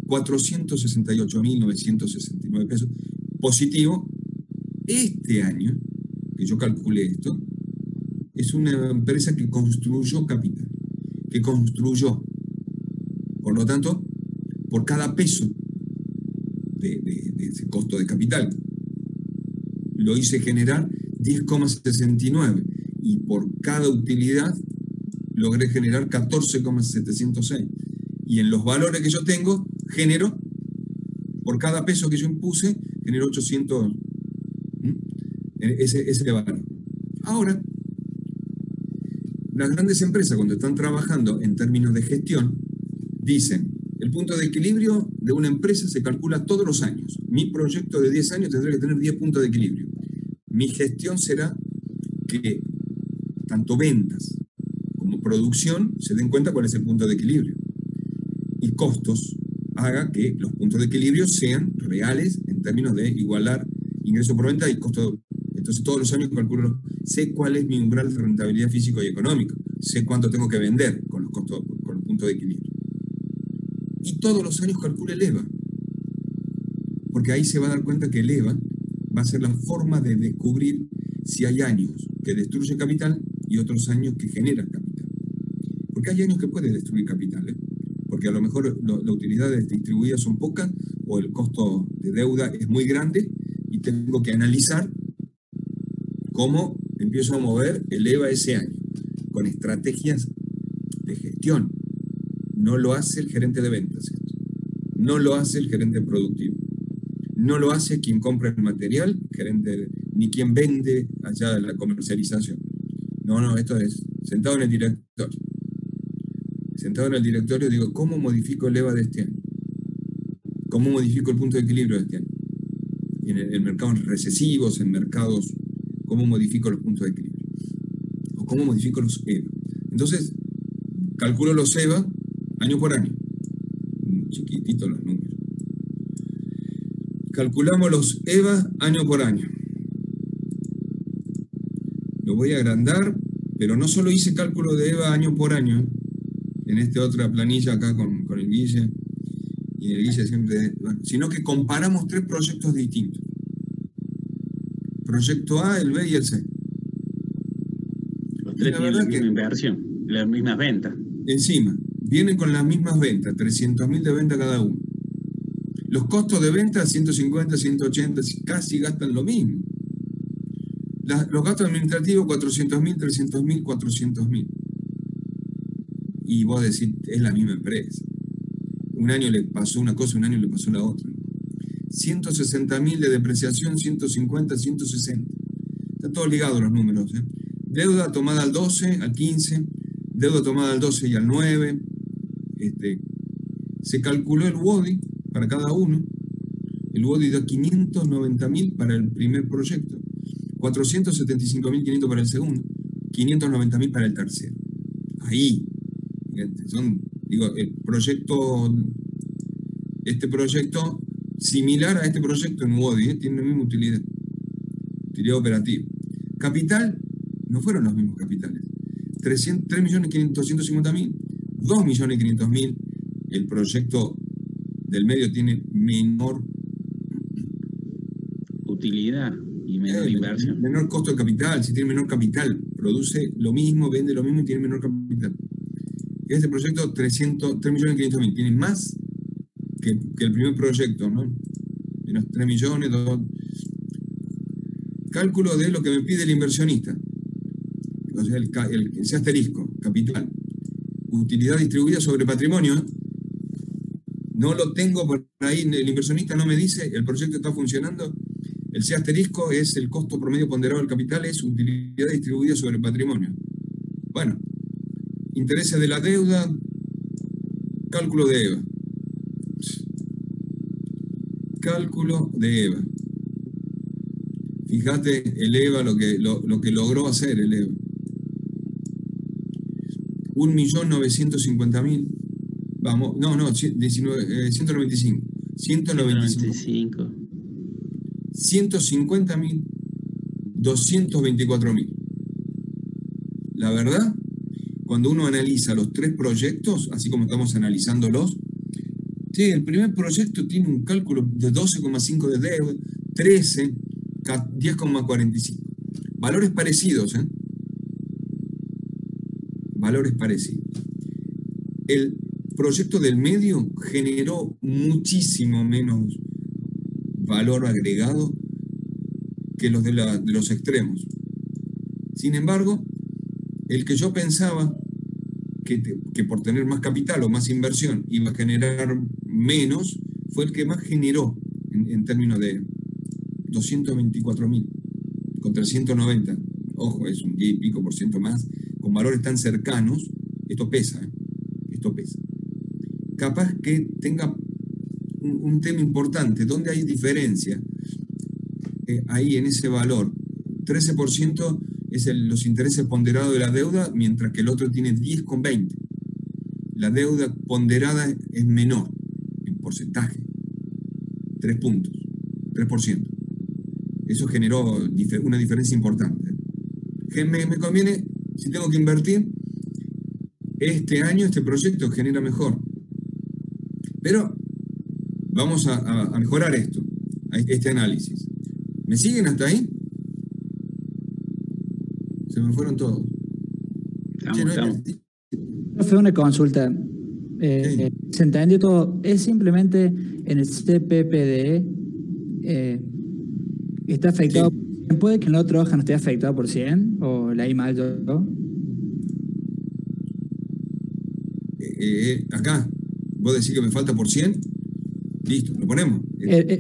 468.969 pesos positivo. Este año, que yo calculé esto, es una empresa que construyó capital, que construyó. Por lo tanto, por cada peso de ese costo de capital, lo hice generar 10,69 y por cada utilidad logré generar 14,706. Y en los valores que yo tengo, genero Por cada peso que yo impuse, generó 800, ese valor. Ahora, las grandes empresas, cuando están trabajando en términos de gestión, dicen, el punto de equilibrio de una empresa se calcula todos los años. Mi proyecto de 10 años tendrá que tener 10 puntos de equilibrio. Mi gestión será que tanto ventas como producción se den cuenta cuál es el punto de equilibrio. Y costos haga que los puntos de equilibrio sean reales en términos de igualar ingreso por venta y costo. Entonces todos los años calculo, sé cuál es mi umbral de rentabilidad físico y económico, sé cuánto tengo que vender con los costos, con los puntos de equilibrio. Y todos los años calculo el EVA, porque ahí se va a dar cuenta que el EVA va a ser la forma de descubrir si hay años que destruye capital y otros años que generan capital. Porque hay años que puede destruir capital, porque a lo mejor las utilidades distribuidas son pocas o el costo de deuda es muy grande y tengo que analizar cómo empiezo a mover el EVA ese año, con estrategias de gestión. No lo hace el gerente de ventas esto. No lo hace el gerente productivo. No lo hace quien compra el material, ni quien vende allá de la comercialización. No, esto es sentado en el directorio. Sentado en el directorio digo, ¿cómo modifico el EVA de este año? ¿Cómo modifico el punto de equilibrio de este año? En mercados recesivos, en mercados, ¿cómo modifico los puntos de equilibrio? ¿O cómo modifico los EVA? Entonces, calculo los EVA año por año. Chiquititos los números. Calculamos los EVA año por año. Lo voy a agrandar, pero no solo hice cálculo de EVA año por año, en esta otra planilla acá con el Guille, y el Guille siempre, sino que comparamos 3 proyectos distintos. Proyecto A, el B y el C. Los 3 tienen la misma inversión, las mismas ventas. Encima, vienen con las mismas ventas, 300.000 de venta cada uno. Los costos de venta, 150, 180, casi gastan lo mismo. Los gastos administrativos, 400.000, 300.000, 400.000. Y vos decís, es la misma empresa. Un año le pasó una cosa, un año le pasó la otra. 160.000 de depreciación, 150, 160. Están todos ligados los números. Deuda tomada al 12, al 15, deuda tomada al 12 y al 9. Se calculó el WODI para cada uno. El WODI da 590.000 para el primer proyecto, 475.500 para el segundo, 590.000 para el tercero. Ahí, este proyecto similar a este proyecto en WODI, tiene la misma utilidad operativa. Capital, no fueron los mismos capitales. 3.250.000, 2.500.000. El proyecto del medio tiene menor utilidad y menor inversión. Menor costo de capital. Si tiene menor capital, produce lo mismo, vende lo mismo y tiene menor capital. Este proyecto, 3.500.000, tiene más que el primer proyecto, ¿no? Menos 3 millones, 2. Cálculo de lo que me pide el inversionista. O sea, ese asterisco, capital. Utilidad distribuida sobre patrimonio. No lo tengo por ahí, el inversionista no me dice, el proyecto está funcionando. El C asterisco es el costo promedio ponderado del capital, es utilidad distribuida sobre patrimonio. Bueno, intereses de la deuda, cálculo de EVA. Cálculo de EVA. Fíjate el EVA, lo que logró hacer el EVA. 1.950.000. Vamos, no, 195. 195. 150.000. 224.000. La verdad, cuando uno analiza los 3 proyectos, así como estamos analizándolos, sí, el primer proyecto tiene un cálculo de 12,5 de deuda, 13, 10,45. Valores parecidos, Valores parecidos. El proyecto del medio generó muchísimo menos valor agregado que los de los extremos. Sin embargo, el que yo pensaba que por tener más capital o más inversión iba a generar menos, fue el que más generó en términos de 224.000 contra 190. Ojo, es un 10 y pico por ciento más, con valores tan cercanos. Esto pesa, esto pesa. Capaz que tenga un tema importante, donde hay diferencia ahí en ese valor. 13% es los intereses ponderados de la deuda, mientras que el otro tiene 10,20. La deuda ponderada es menor en porcentaje, 3 puntos, 3%. Eso generó una diferencia importante. Me conviene, si tengo que invertir, este año este proyecto genera mejor. Pero vamos a mejorar este análisis. ¿Me siguen hasta ahí? Se me fueron todos. Estamos. Fue una consulta. Sí. ¿Se entendió todo? Es simplemente en el CPPDE está afectado. Sí. ¿Puede que en la otra hoja no esté afectado por 100? ¿O la I mal yo? Acá, vos decís que me falta por 100. Listo, lo ponemos.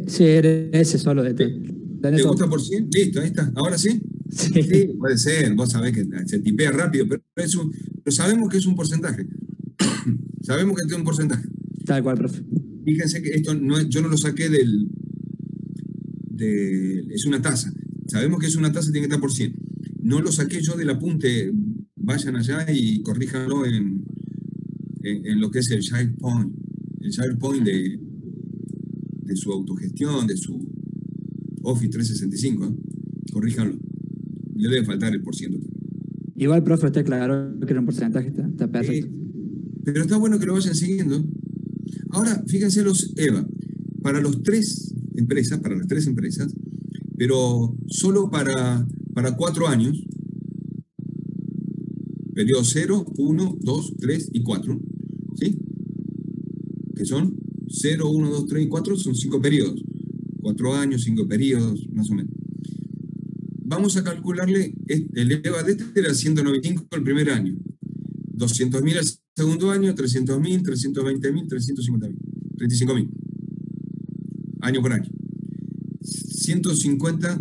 Sí, ese solo de ¿Te gusta por 100? Listo, ahí está. ¿Ahora sí? Sí. Sí, puede ser. Vos sabés que se tipea rápido, pero sabemos que es un porcentaje. Sabemos que tiene un porcentaje. Tal cual, profe. Fíjense que esto yo no lo saqué es una tasa. Sabemos que es una tasa, tiene que estar por 100. No lo saqué yo del apunte. Vayan allá y corríjanlo en lo que es el Child Point. El Child Point de su autogestión, de su Office 365. Corríjanlo. Le debe faltar el porciento. Igual, profe, usted aclaró que era un porcentaje, está perfecto. Pero está bueno que lo vayan siguiendo. Ahora, fíjense los EVA. Para las tres empresas, pero solo para 4 años, periodo 0, 1, 2, 3 y 4, ¿sí? Que son 0, 1, 2, 3 y 4, son 5 periodos. 4 años, 5 periodos, más o menos. Vamos a calcularle, el EVA de este era 195 el primer año, 200.000 el segundo año, 300.000, 320.000, 350.000, 35.000, año por año. 150,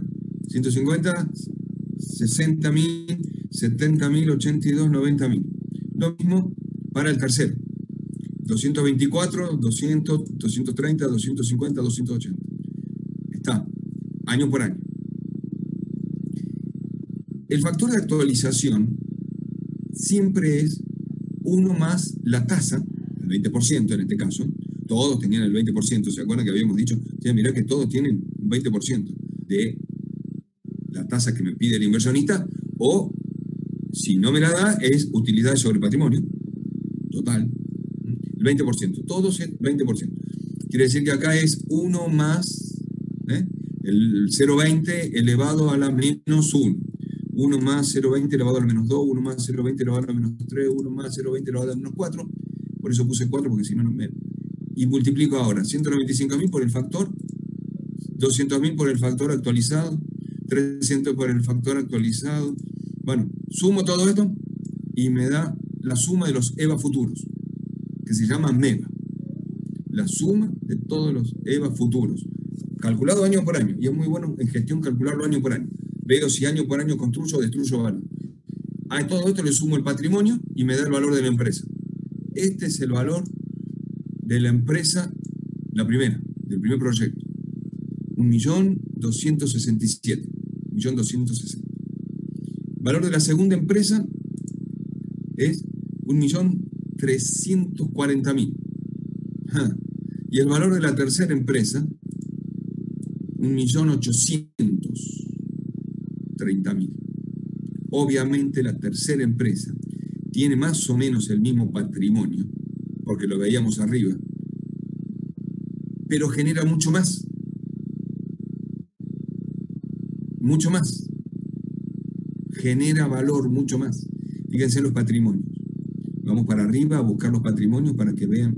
60.000, 70.000, 82, 90.000. Lo mismo para el tercero. 224, 200, 230, 250, 280. Está, año por año. El factor de actualización siempre es 1 más la tasa, el 20% en este caso. Todos tenían el 20%, ¿se acuerdan que habíamos dicho? Sí, mirá que todos tienen un 20% de la tasa que me pide el inversionista, o si no me la da, es utilidad sobre patrimonio total. El 20%, todos es 20%. Quiere decir que acá es 1 más el 0,20 elevado a la menos 1. 1 más 0,20 elevado a la menos 2, 1 más 0,20 elevado a la menos 3, 1 más 0,20 elevado a la menos 4. Por eso puse 4, porque si no, no me... Y multiplico ahora 195.000 por el factor, 200.000 por el factor actualizado, 300 por el factor actualizado. Bueno, sumo todo esto y me da la suma de los EVA futuros, que se llama MEVA. La suma de todos los EVA futuros, calculado año por año. Y es muy bueno en gestión calcularlo año por año. Veo si año por año construyo o destruyo valor. A todo esto le sumo el patrimonio y me da el valor de la empresa. Este es el valor de la empresa, la primera, del primer proyecto. 1.267.000. 1.260.000. Valor de la segunda empresa es 1.340.000. Y el valor de la tercera empresa, 1.830.000. Obviamente la tercera empresa tiene más o menos el mismo patrimonio, porque lo veíamos arriba, pero genera mucho más. Mucho más. Genera valor mucho más. Fíjense los patrimonios. Vamos para arriba a buscar los patrimonios para que vean.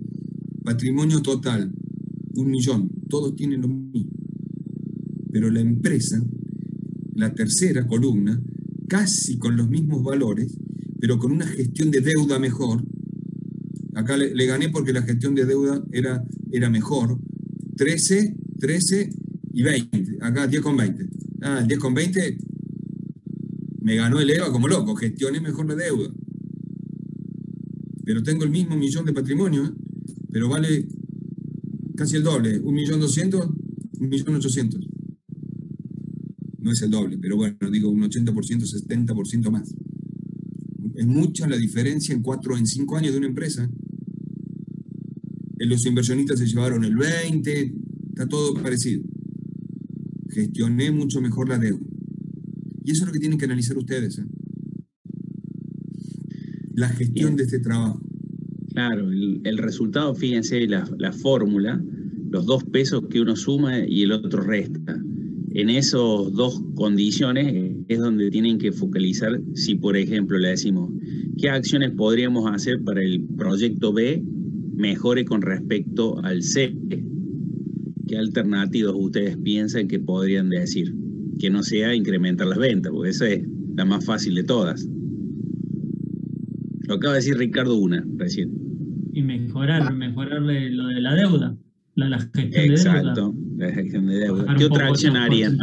Patrimonio total, 1.000.000. Todos tienen lo mismo. Pero la empresa, la tercera columna, casi con los mismos valores, pero con una gestión de deuda mejor. Acá le gané porque la gestión de deuda era mejor, 13 y 20. Acá 10,20. El 10,20 me ganó el EVA como loco. Gestioné mejor la deuda. Pero tengo el mismo millón de patrimonio, ¿eh? Pero vale casi el doble. 1.200.000, 1.800.000. No es el doble, pero bueno, digo un 80%, 70% más. Es mucha la diferencia en 4 o en 5 años de una empresa. Los inversionistas se llevaron el 20, está todo parecido. Gestioné mucho mejor la deuda. Y eso es lo que tienen que analizar ustedes, ¿eh? La gestión de este trabajo. Claro, el resultado, fíjense, la fórmula, los 2 pesos que uno suma y el otro resta. En esas 2 condiciones es donde tienen que focalizar. Si, por ejemplo, le decimos, ¿qué acciones podríamos hacer para el proyecto B mejore con respecto al C? ¿Qué alternativas ustedes piensan que podrían decir? Que no sea incrementar las ventas, porque esa es la más fácil de todas. Lo acaba de decir Ricardo recién. Y mejorarle lo de la deuda, la gestión de deuda. Exacto, la gestión de deuda. ¿Qué otra acción harían?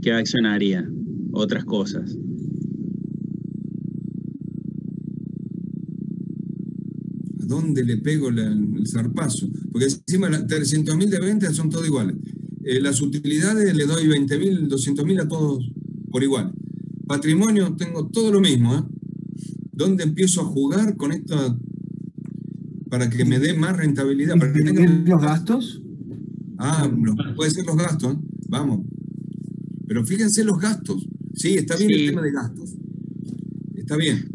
¿Qué acción haría? Otras cosas. ¿A dónde le pego el zarpazo? Porque encima 300.000 de ventas son todos iguales. Las utilidades le doy 20.000, 200.000 a todos por igual. Patrimonio tengo todo lo mismo, ¿eh? ¿Dónde empiezo a jugar con esto para que me dé más rentabilidad? ¿Para que tenga los gastos? Puede ser los gastos, ¿eh? Vamos. Pero fíjense los gastos. Sí, está bien el tema de gastos. Está bien.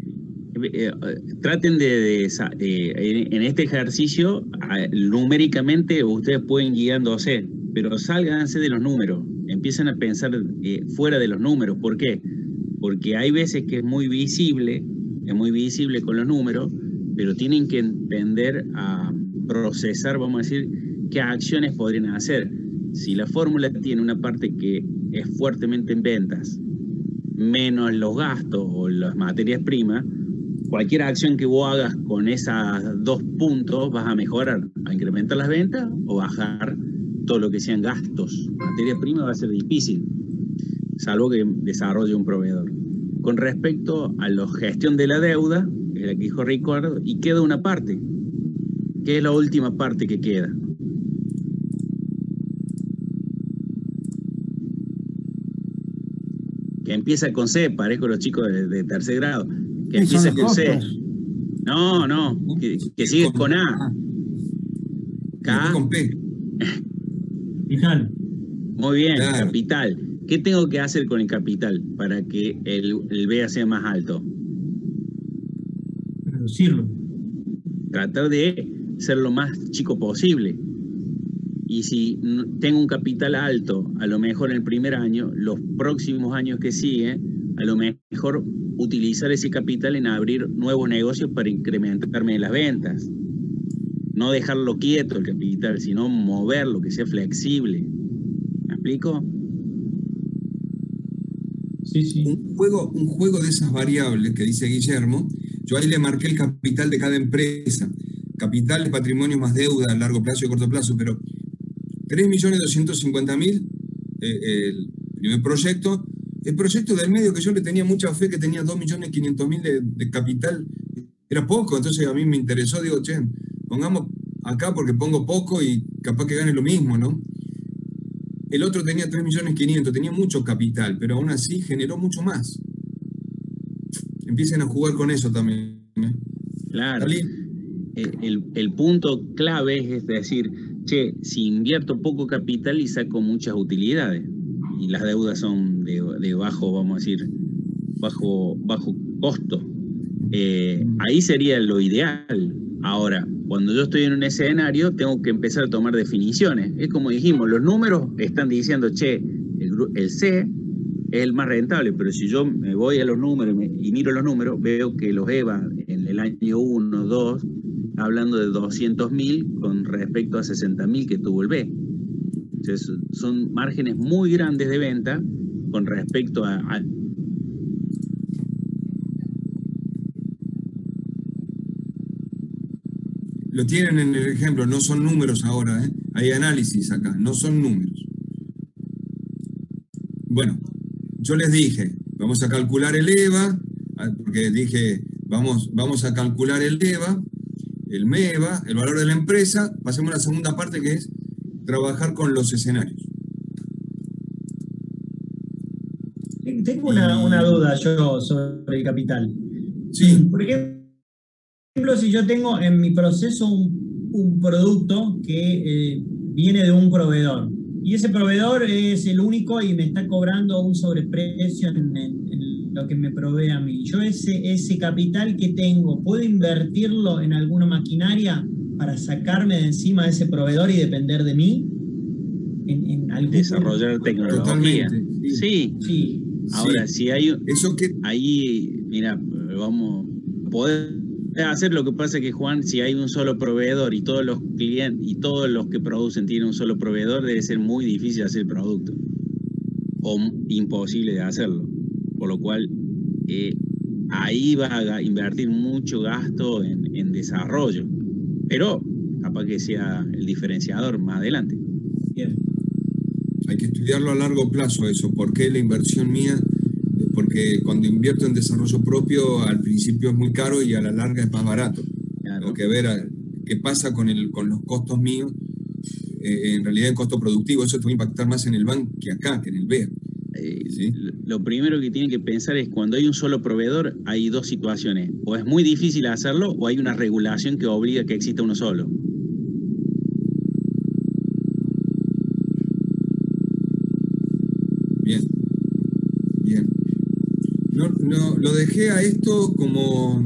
Traten en este ejercicio, numéricamente ustedes pueden guiándose, pero sálganse de los números, empiezan a pensar fuera de los números. ¿Por qué? Porque hay veces que es muy visible con los números, pero tienen que entender a procesar, vamos a decir, qué acciones podrían hacer. Si la fórmula tiene una parte que es fuertemente en ventas, menos los gastos o las materias primas, cualquier acción que vos hagas con esos 2 puntos vas a mejorar, a incrementar las ventas o bajar todo lo que sean gastos. Materia prima va a ser difícil, salvo que desarrolle un proveedor. Con respecto a la gestión de la deuda, es la que dijo Ricardo, y queda una parte, que es la última parte que queda. Que empieza con C, parezco los chicos de tercer grado. Que empieza con C. No, que sigue con A. K. Con P. Capital. Muy bien, claro. Capital. ¿Qué tengo que hacer con el capital para que el BEA sea más alto? Reducirlo. Tratar de ser lo más chico posible. Y si tengo un capital alto, a lo mejor en el primer año, los próximos años que siguen, a lo mejor utilizar ese capital en abrir nuevos negocios para incrementarme las ventas. No dejarlo quieto el capital, sino moverlo, que sea flexible. ¿Me explico? Sí. Un juego de esas variables que dice Guillermo, yo ahí le marqué el capital de cada empresa. Capital, patrimonio más deuda a largo plazo y a corto plazo, pero 3.250.000 el primer proyecto. El proyecto del medio, que yo le tenía mucha fe, que tenía 2.500.000 de capital, era poco, entonces a mí me interesó, digo, pongamos acá porque pongo poco y capaz que gane lo mismo, ¿no? El otro tenía 3.500.000, tenía mucho capital, pero aún así generó mucho más. Empiecen a jugar con eso también, ¿eh? Claro. El punto clave es decir, si invierto poco capital y saco muchas utilidades, y las deudas son de bajo, vamos a decir, bajo costo, ahí sería lo ideal. Ahora, cuando yo estoy en un escenario, tengo que empezar a tomar definiciones. Es como dijimos, los números están diciendo, el C es el más rentable, pero si yo me voy a los números y miro los números, veo que los EVA en el año 1, 2, hablando de 200.000 con respecto a 60.000 que tuvo el B. Entonces, son márgenes muy grandes de venta con respecto a Lo tienen en el ejemplo, no son números ahora, ¿eh? Hay análisis acá, no son números. Bueno, yo les dije, vamos a calcular el EVA, porque dije, vamos a calcular el EVA, el MEVA, el valor de la empresa. Pasemos a la segunda parte, que es trabajar con los escenarios. Tengo una duda yo sobre el capital. Sí. Por ejemplo, si yo tengo en mi proceso un producto que viene de un proveedor, y ese proveedor es el único y me está cobrando un sobreprecio en lo que me provee a mí. Yo ese capital que tengo, ¿puedo invertirlo en alguna maquinaria para sacarme de encima de ese proveedor y depender de mí? En algún Desarrollar tecnología. Totalmente, sí. Sí. Ahora, sí. si hay... Eso que... Ahí, mira, vamos... Poder hacer lo que pasa que, Juan, si hay un solo proveedor y todos los clientes y todos los que producen tienen un solo proveedor, debe ser muy difícil hacer el producto. O imposible de hacerlo. Por lo cual, ahí va a invertir mucho gasto en desarrollo. Pero capaz que sea el diferenciador más adelante. Bien. Hay que estudiarlo a largo plazo eso. ¿Por qué la inversión mía? Porque cuando invierto en desarrollo propio, al principio es muy caro y a la larga es más barato. Claro. Tengo que ver qué pasa con los costos míos. En realidad, el costo productivo, eso te va a impactar más en el BAN que acá, que en el BEA. ¿Sí? Lo primero que tienen que pensar es cuando hay un solo proveedor, hay dos situaciones. O es muy difícil hacerlo o hay una regulación que obliga a que exista uno solo. Bien. No, lo dejé a esto como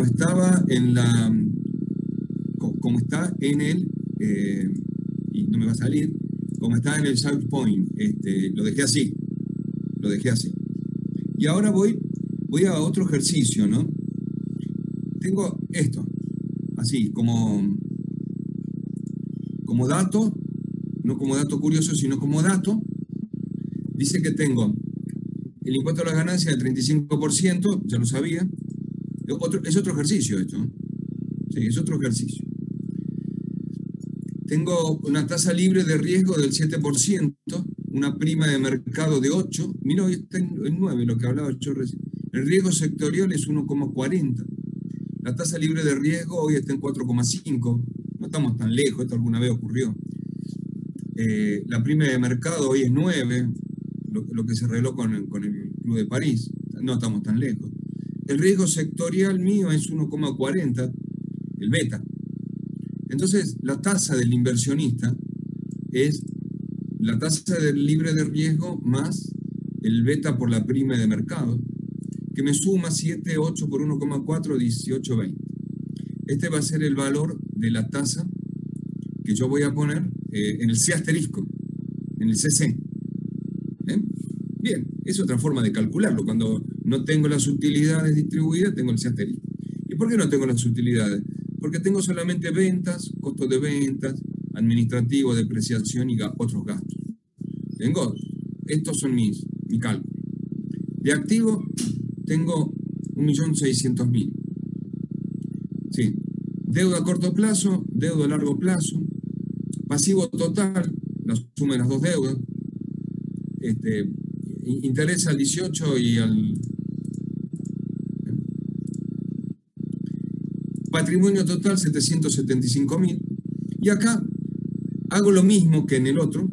estaba en la... como está en el... y no me va a salir, como está en el South Point. Lo dejé así. Y ahora voy a otro ejercicio, ¿no? Tengo esto, así, como dato, no como dato curioso, sino como dato. Dice que tengo el impuesto a las ganancias del 35%, ya lo sabía. Es otro ejercicio esto, ¿no? Sí, es otro ejercicio. Tengo una tasa libre de riesgo del 7%, una prima de mercado de 8%. Mira, hoy está en 9, lo que hablaba yo recién. El riesgo sectorial es 1,40. La tasa libre de riesgo hoy está en 4,5. No estamos tan lejos, esto alguna vez ocurrió. La prima de mercado hoy es 9, lo que se arregló con el Club de París. No estamos tan lejos. El riesgo sectorial mío es 1,40, el beta. Entonces, la tasa del inversionista es la tasa del libre de riesgo más el beta por la prima de mercado, que me suma 7, 8 por 1,4, 18, 20. Este va a ser el valor de la tasa que yo voy a poner en el C asterisco, en el CC. Bien, es otra forma de calcularlo. Cuando no tengo las utilidades distribuidas, tengo el C asterisco. ¿Y por qué no tengo las utilidades? Porque tengo solamente ventas, costos de ventas, administrativo, depreciación y otros gastos. Estos son mi cálculo. De activo tengo 1.600.000. Sí. Deuda a corto plazo, deuda a largo plazo, pasivo total, la suma de las dos deudas, interés al 18 y al... Patrimonio total 775.000. Y acá hago lo mismo que en el otro,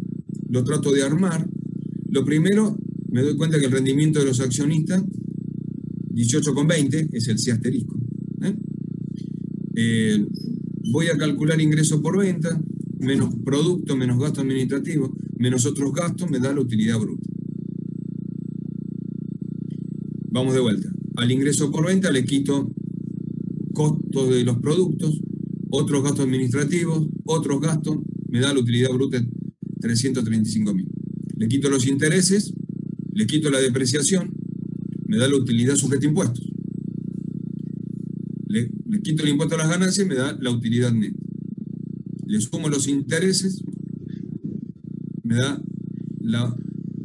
lo trato de armar. Lo primero, me doy cuenta que el rendimiento de los accionistas, 18,20, es el C asterisco. Voy a calcular ingreso por venta, menos producto, menos gasto administrativo, menos otros gastos, me da la utilidad bruta. Vamos de vuelta. Al ingreso por venta le quito costos de los productos, otros gastos administrativos, otros gastos, me da la utilidad bruta 335.000. Le quito los intereses, le quito la depreciación, me da la utilidad sujeta a impuestos. Le quito el impuesto a las ganancias, me da la utilidad neta. Le sumo los intereses, me da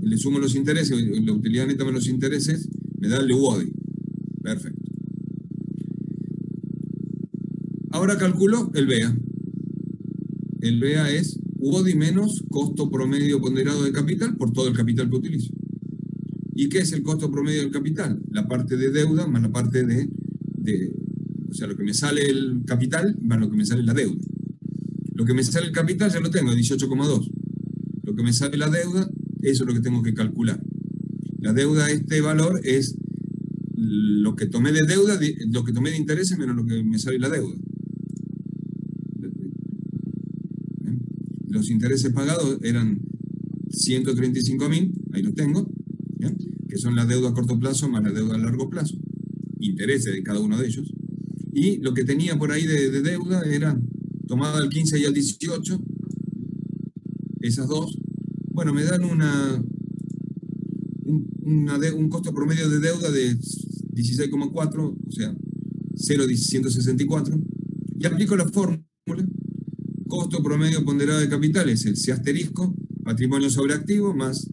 le sumo los intereses, la utilidad neta menos los intereses, me da el UODI. Perfecto. Ahora calculo el BEA. El BEA es UODI menos costo promedio ponderado de capital por todo el capital que utilizo. ¿Y qué es el costo promedio del capital? La parte de deuda más la parte o sea, lo que me sale el capital más lo que me sale la deuda. Lo que me sale el capital ya lo tengo, 18,2. Lo que me sale la deuda, eso es lo que tengo que calcular. La deuda, este valor, es lo que tomé de deuda, lo que tomé de intereses menos lo que me sale la deuda. Los intereses pagados eran 135.000, ahí los tengo, ¿ya? Que son la deuda a corto plazo más la deuda a largo plazo, intereses de cada uno de ellos. Y lo que tenía por ahí de deuda era tomada al 15 y al 18, esas dos, bueno, me dan un costo promedio de deuda de 16,4, o sea, 0,164, y aplico la fórmula. Costo promedio ponderado de capital es el C asterisco, patrimonio sobre activo, más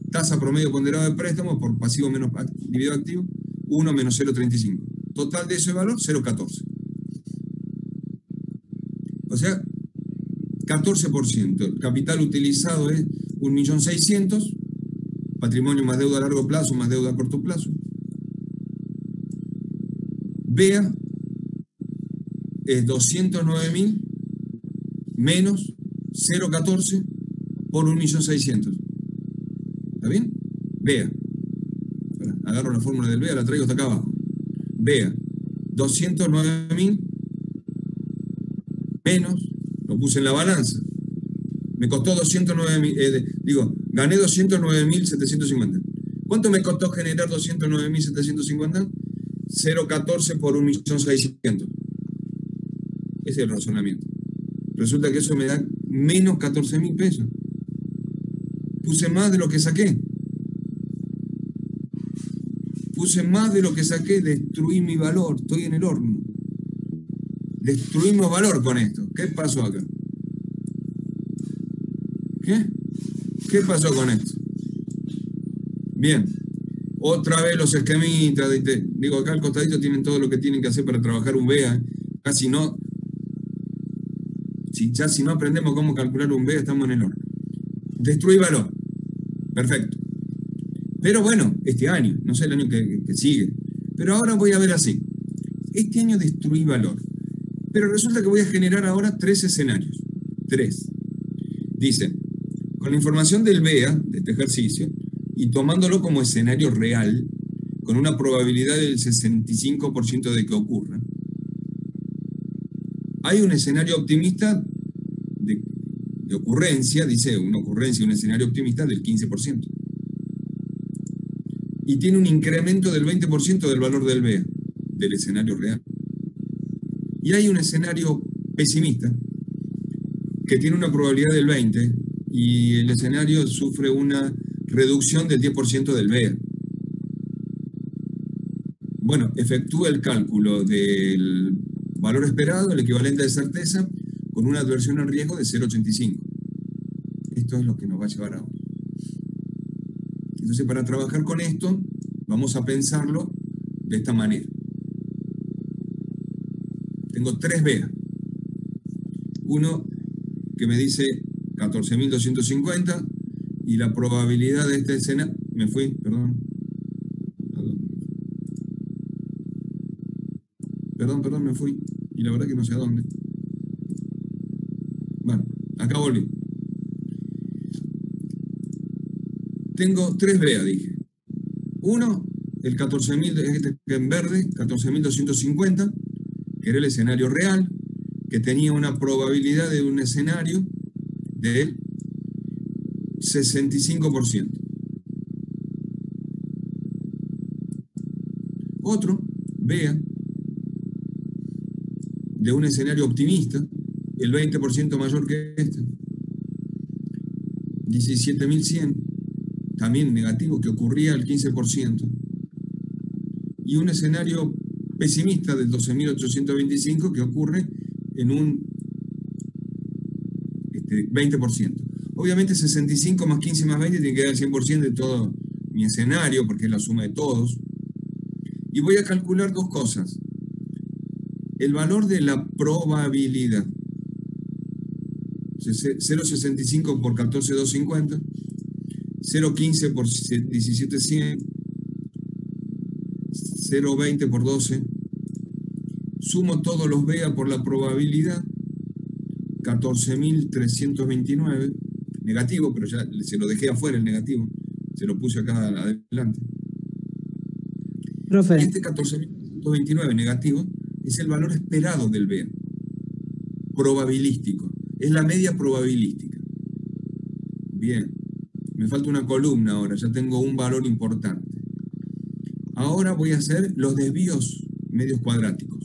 tasa promedio ponderado de préstamo por pasivo menos dividido activo, 1 menos 0,35. Total de ese valor, 0,14. O sea, 14%. El capital utilizado es 1.600.000, patrimonio más deuda a largo plazo más deuda a corto plazo. BEA es 209.000 menos 0,14 por 1.600.000. ¿Está bien? BEA. Agarro la fórmula del BEA, la traigo hasta acá abajo. BEA, 209.000 menos, lo puse en la balanza. Me costó 209.000, gané 209.750. ¿Cuánto me costó generar 209.750? 0,14 por 1.600.000. Ese es el razonamiento. Resulta que eso me da menos 14.000 pesos. Puse más de lo que saqué. Destruí mi valor, estoy en el horno. Destruimos valor con esto. ¿Qué pasó acá? ¿Qué pasó con esto? Bien. Otra vez los esquemitas. Digo, acá al costadito tienen todo lo que tienen que hacer para trabajar un BEA. Casi no. Si no aprendemos cómo calcular un BEA, estamos en el horno. Destruí valor. Perfecto. Pero bueno, este año, no sé el año que sigue. Pero ahora voy a ver así. Este año destruí valor. Pero resulta que voy a generar ahora 3 escenarios. 3. Dice, con la información del BEA, de este ejercicio, y tomándolo como escenario real, con una probabilidad del 65% de que ocurra, hay un escenario optimista de ocurrencia, dice una ocurrencia, un escenario optimista del 15%. Y tiene un incremento del 20% del valor del BEA, del escenario real. Y hay un escenario pesimista, que tiene una probabilidad del 20%, y el escenario sufre una reducción del 10% del BEA. Bueno, efectúa el cálculo del valor esperado, el equivalente de certeza, con una adversión al riesgo de 0,85. Esto es lo que nos va a llevar ahora. Entonces, para trabajar con esto, vamos a pensarlo de esta manera. Tengo 3 BEA. Uno que me dice 14.250 y la probabilidad de este escenario... Me fui, perdón. Perdón, me fui. Y la verdad que no sé a dónde. Bueno, acá volví. Tengo 3 BEA, dije. Uno, el 14.000, este en verde, 14.250, que era el escenario real, que tenía una probabilidad de un escenario del 65%. Otro, BEA, de un escenario optimista, el 20% mayor que este, 17.100, también negativo, que ocurría al 15%, y un escenario pesimista del 12.825 que ocurre en un 20%. Obviamente 65 más 15 más 20 tiene que dar el 100% de todo mi escenario, porque es la suma de todos. Y voy a calcular dos cosas. el valor de la probabilidad. 0,65 por 14,250, 0,15 por 17,100, 0,20 por 12. Sumo todos los BEA por la probabilidad, 14.329, negativo, pero ya se lo dejé afuera el negativo, se lo puse acá adelante. Profe. Y este 14.329 negativo es el valor esperado del BEA, probabilístico, es la media probabilística. Bien, me falta una columna ahora, ya tengo un valor importante. Ahora voy a hacer los desvíos medios cuadráticos.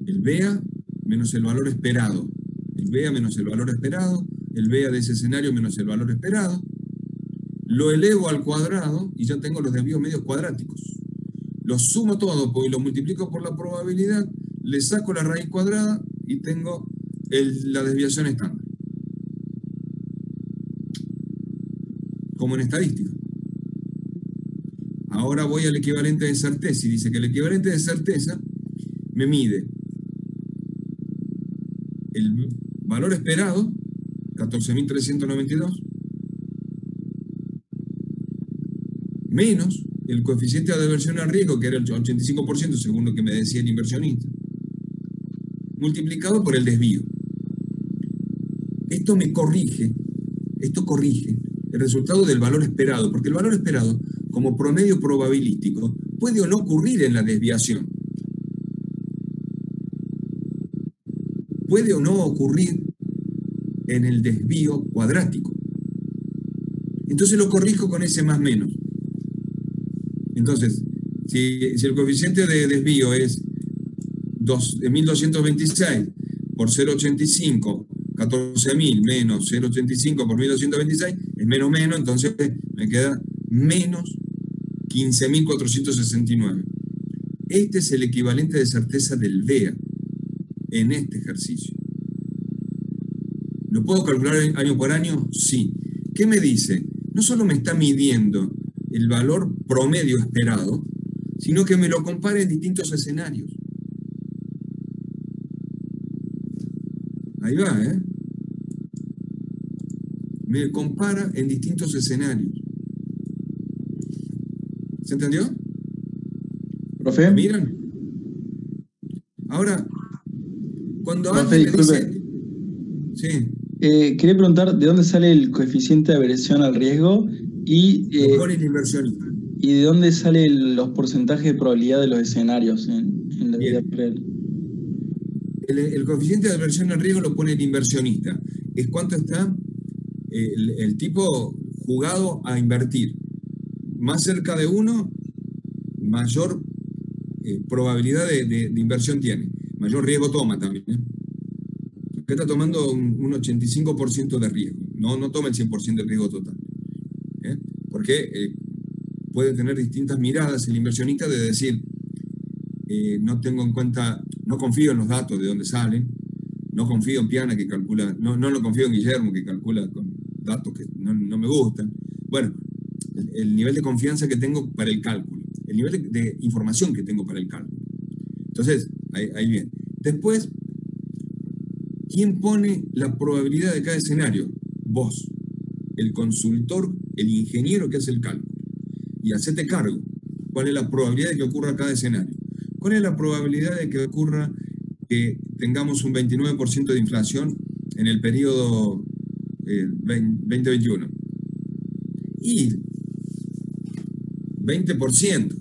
El BEA menos el valor esperado. El BEA menos el valor esperado. El BEA de ese escenario menos el valor esperado. Lo elevo al cuadrado y ya tengo los desvíos medios cuadráticos. Los sumo todos y los multiplico por la probabilidad. Le saco la raíz cuadrada y tengo la desviación estándar. Como en estadística. Ahora voy al equivalente de certeza y dice que el equivalente de certeza me mide el valor esperado, 14.392, menos el coeficiente de aversión al riesgo, que era el 85% según lo que me decía el inversionista, multiplicado por el desvío. Esto corrige el resultado del valor esperado, porque el valor esperado, como promedio probabilístico, puede o no ocurrir en la desviación. Puede o no ocurrir en el desvío cuadrático. Entonces lo corrijo con ese más menos. Entonces, si el coeficiente de desvío es 1226 por 0,85, 14.000 menos 0,85 por 1.226, es menos, entonces me queda menos 15.469. Este es el equivalente de certeza del BEA en este ejercicio. ¿Lo puedo calcular año por año? Sí. ¿Qué me dice? No solo me está midiendo el valor promedio esperado, sino que me lo compara en distintos escenarios. Ahí va, ¿eh? Me compara en distintos escenarios. ¿Se entendió? ¿Profe? ¿Me miran? Ahora, cuando Profe, alguien me disculpe. dice... Sí. Quería preguntar, ¿de dónde sale el coeficiente de aversión al riesgo? Lo pone el inversionista. ¿Y de dónde salen los porcentajes de probabilidad de los escenarios en la vida Bien. real? El coeficiente de aversión al riesgo lo pone el inversionista. Es cuánto está el tipo jugado a invertir. Más cerca de 1, mayor probabilidad de inversión tiene. Mayor riesgo toma también. Acá está tomando un 85% de riesgo. No toma el 100% del riesgo total. Porque puede tener distintas miradas el inversionista de decir, no tengo en cuenta, no confío en los datos de dónde salen, no confío en Piana que calcula, no lo confío en Guillermo que calcula con datos que no me gustan. Bueno, el nivel de confianza que tengo para el cálculo, el nivel de información que tengo para el cálculo. Entonces, ahí viene. Después, ¿quién pone la probabilidad de cada escenario? Vos, el consultor, el ingeniero que hace el cálculo. Y hacete cargo. ¿Cuál es la probabilidad de que ocurra cada escenario? ¿Cuál es la probabilidad de que ocurra que tengamos un 29% de inflación en el periodo 2021? Y 20%.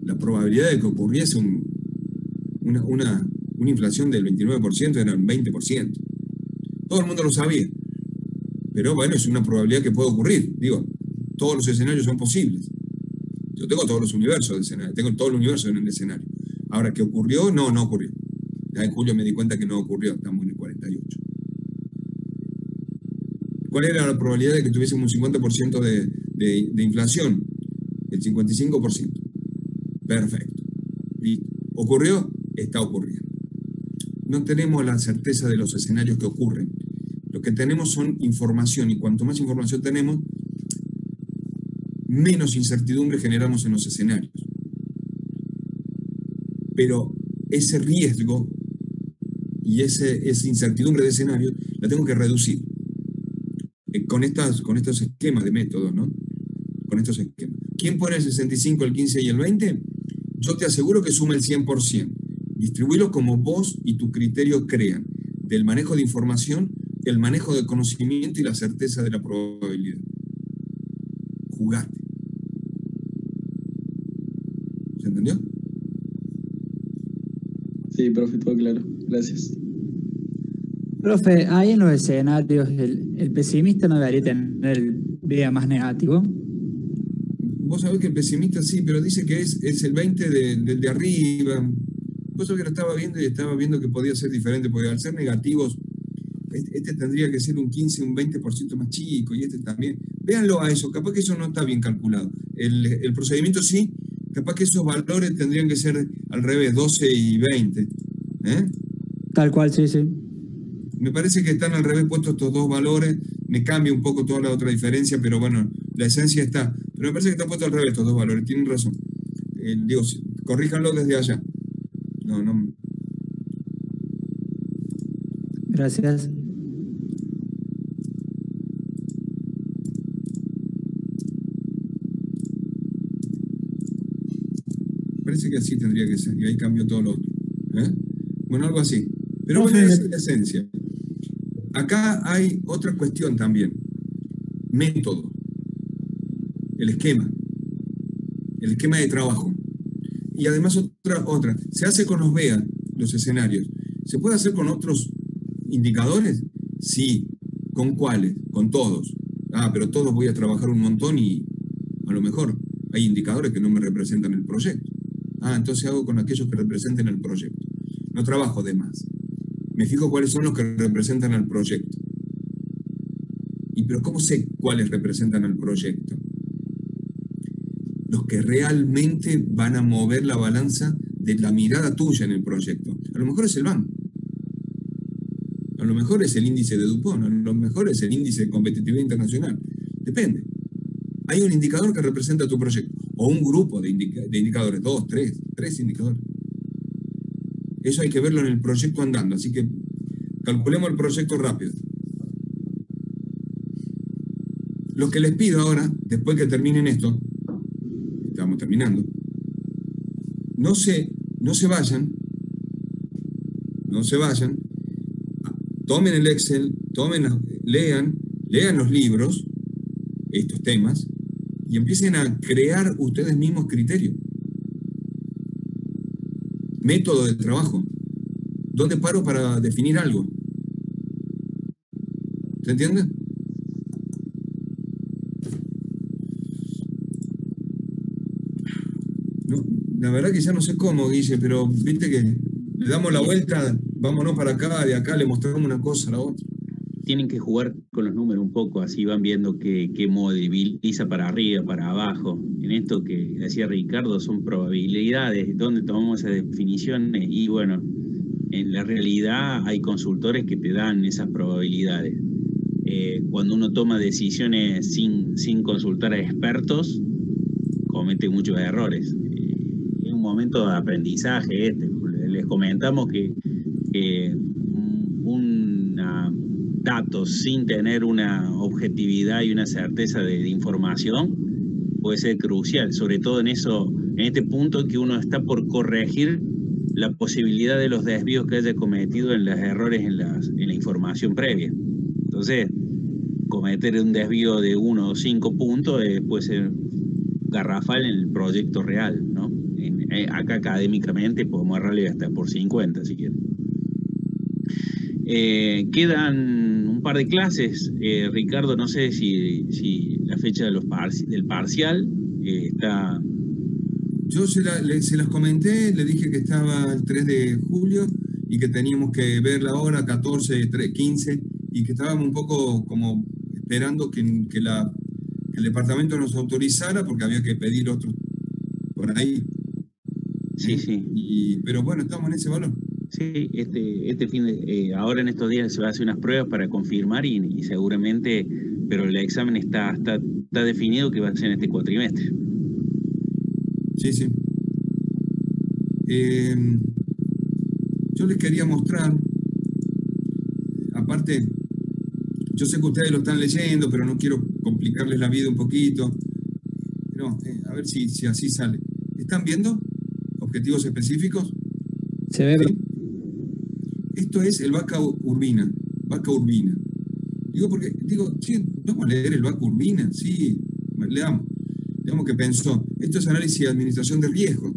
La probabilidad de que ocurriese una inflación del 29% era un 20%. Todo el mundo lo sabía. Pero bueno, es una probabilidad que puede ocurrir. Digo, todos los escenarios son posibles. Yo tengo todos los universos de escenario, tengo todo el universo en el escenario. Ahora, ¿qué ocurrió? No ocurrió. Ya en julio me di cuenta que no ocurrió, estamos en el 48. ¿Cuál era la probabilidad de que tuviésemos un 50% de inflación? El 55%. Perfecto. ¿Listo? ¿Ocurrió? Está ocurriendo. No tenemos la certeza de los escenarios que ocurren. Lo que tenemos son información, y cuanto más información tenemos, menos incertidumbre generamos en los escenarios. pero ese riesgo y esa incertidumbre de escenario la tengo que reducir con estos esquemas de métodos, ¿no? Con estos esquemas. ¿Quién pone el 65, el 15 y el 20? Yo te aseguro que suma el 100%. Distribuirlo como vos y tu criterio crean, del manejo de información, el manejo de conocimiento y la certeza de la probabilidad. Jugate. ¿Se entendió? Sí, profe, todo claro. Gracias. Profe, ahí en los escenarios, el pesimista no debería tener el vea más negativo. Vos sabés que el pesimista sí, pero dice que es el 20 del de arriba. Vos sabés que lo estaba viendo y estaba viendo que podía ser diferente, porque al ser negativos, este tendría que ser un 15, un 20% más chico, y este también. Véanlo a eso, capaz que eso no está bien calculado. El procedimiento sí, capaz que esos valores tendrían que ser al revés, 12 y 20. Tal cual, sí, sí. Me parece que están al revés puestos estos dos valores, me cambia un poco toda la otra diferencia, pero bueno, la esencia está. Pero me parece que están puestos al revés estos dos valores, tienen razón. Digo, corríjanlo desde allá. No. Gracias. Parece que así tendría que ser, y ahí cambió todo lo otro. Bueno, algo así. Pero bueno, Profe, esa es la esencia. Acá hay otra cuestión también. Método. El esquema de trabajo. Y además otra. Se hace con los VEA, los escenarios. ¿Se puede hacer con otros indicadores? Sí. ¿Con cuáles? Con todos. Pero todos voy a trabajar un montón y a lo mejor hay indicadores que no me representan el proyecto. Entonces hago con aquellos que representen el proyecto. No trabajo de más. Me fijo cuáles son los que representan al proyecto. Pero ¿cómo sé cuáles representan al proyecto? Los que realmente van a mover la balanza de la mirada tuya en el proyecto. A lo mejor es el BAM. A lo mejor es el índice de Dupont. A lo mejor es el índice de competitividad internacional. Depende. Hay un indicador que representa tu proyecto. O un grupo de indicadores. 2, 3 indicadores. Eso hay que verlo en el proyecto andando. Así que calculemos el proyecto rápido. Lo que les pido ahora, después que terminen esto, estamos terminando, no se vayan, tomen el Excel, lean los libros, estos temas, y empiecen a crear ustedes mismos criterios. Método de trabajo. ¿Dónde paro para definir algo? ¿Se entiende? No, la verdad que ya no sé cómo, Guille, pero viste que le damos la vuelta, vámonos para acá, de acá le mostramos una cosa a la otra. Tienen que jugar con los números un poco, así van viendo qué moviliza para arriba, para abajo. En esto que decía Ricardo son probabilidades, donde tomamos esas definiciones y bueno, en la realidad hay consultores que te dan esas probabilidades. Cuando uno toma decisiones sin consultar a expertos, comete muchos errores. Es un momento de aprendizaje Les comentamos que datos sin tener una objetividad y una certeza de información puede ser crucial, sobre todo en este punto que uno está por corregir la posibilidad de los desvíos que haya cometido en los errores en la información previa. Entonces, cometer un desvío de 1 o 5 puntos puede ser garrafal en el proyecto real, ¿no? Acá académicamente podemos errarle hasta por 50 si quieren. Quedan un par de clases. Ricardo, no sé si la fecha del parcial está... Yo se las comenté, le dije que estaba el 3 de julio y que teníamos que ver la hora 14, 15 y que estábamos un poco como esperando que el departamento nos autorizara porque había que pedir otro por ahí. Sí. Pero bueno, estamos en ese valor. Sí, este fin de, ahora en estos días se va a hacer unas pruebas para confirmar y seguramente, pero el examen está definido que va a ser en este cuatrimestre. Sí. Yo les quería mostrar, aparte, yo sé que ustedes lo están leyendo, pero no quiero complicarles la vida un poquito. No, a ver si así sale. ¿Están viendo objetivos específicos? Se ve. ¿Sí? Esto es el vaca urbina. Digo, sí, vamos a leer el vaca urbina. Sí, leamos qué pensó. Esto es análisis de administración de riesgo.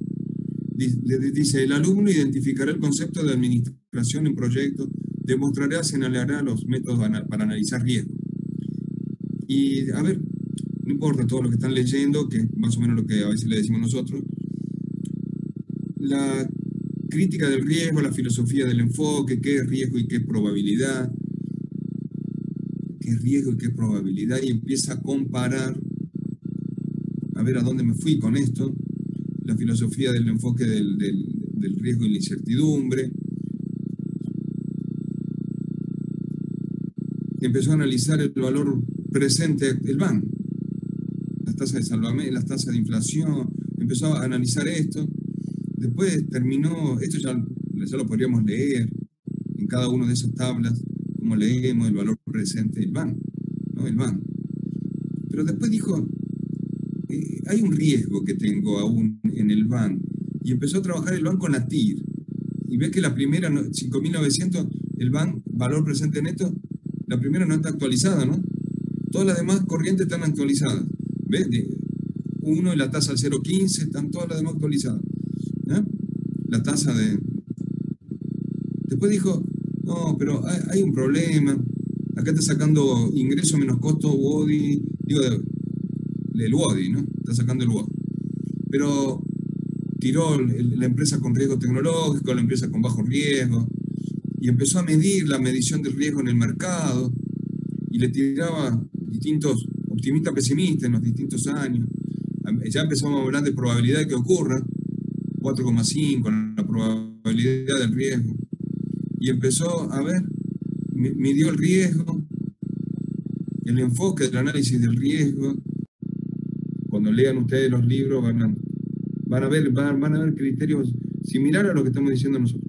Dice, el alumno identificará el concepto de administración en proyectos, demostrará, señalará los métodos para analizar riesgo. Y, a ver, no importa todo lo que están leyendo, que es más o menos lo que a veces le decimos nosotros. La crítica del riesgo, la filosofía del enfoque, qué es riesgo y qué es probabilidad. Qué es riesgo y qué es probabilidad. Y empieza a comparar, a ver a dónde me fui con esto. La filosofía del enfoque del riesgo y la incertidumbre. Empezó a analizar el valor presente, el BAN, las tasas de salvamento, las tasas de inflación, empezó a analizar esto. Después terminó, esto ya lo podríamos leer en cada una de esas tablas, como leemos el valor presente del BAN, ¿no? El BAN. Pero después dijo, hay un riesgo que tengo aún en el BAN, y empezó a trabajar el BAN con la TIR, y ve que la primera, 5.900, el BAN, valor presente neto, la primera no está actualizada, ¿no? Todas las demás corrientes están actualizadas. ¿Ves? 1 y la tasa al 0.15, están todas las demás actualizadas. ¿Eh? La tasa de... Después dijo, no, pero hay un problema. Acá está sacando ingreso menos costo WODI, digo, el WODI, ¿no? Está sacando el WODI. Pero tiró la empresa con riesgo tecnológico, la empresa con bajo riesgo, y empezó a medir la medición del riesgo en el mercado, y le tiraba distintos optimistas, pesimistas en los distintos años. Ya empezamos a hablar de probabilidad de que ocurra, 4,5, la probabilidad del riesgo. Y empezó a ver, midió el riesgo, el enfoque del análisis del riesgo. Cuando lean ustedes los libros van a ver criterios similares a lo que estamos diciendo nosotros.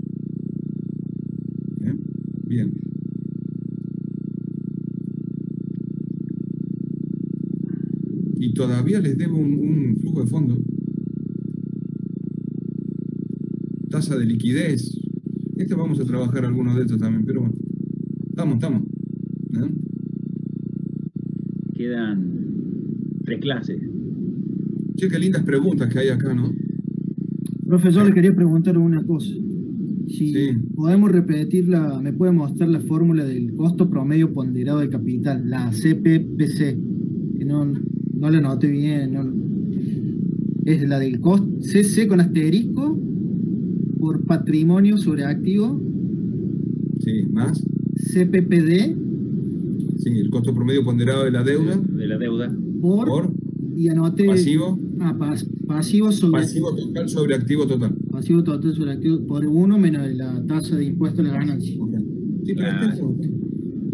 Bien. Y todavía les debo un flujo de fondo. Tasa de liquidez. Vamos a trabajar algunos de estos también, pero bueno. Estamos. ¿Eh? Quedan 3 clases. Che, qué lindas preguntas que hay acá, ¿no? Profesor, le quería preguntar una cosa. Si Sí. podemos repetirla, me puede mostrar la fórmula del costo promedio ponderado de capital, la CPPC, que no la noté bien. Es la del costo CC con asterisco por patrimonio sobre activo. Sí, más. CPPD. Sí, el costo promedio ponderado de la deuda. De la deuda. Por y anoté pasivo. Pasivo sobre Pasivo total sobre activo total. pasivo total sobre activo por 1 menos la tasa de impuesto a la ganancia. Okay. Sí, pero Claro.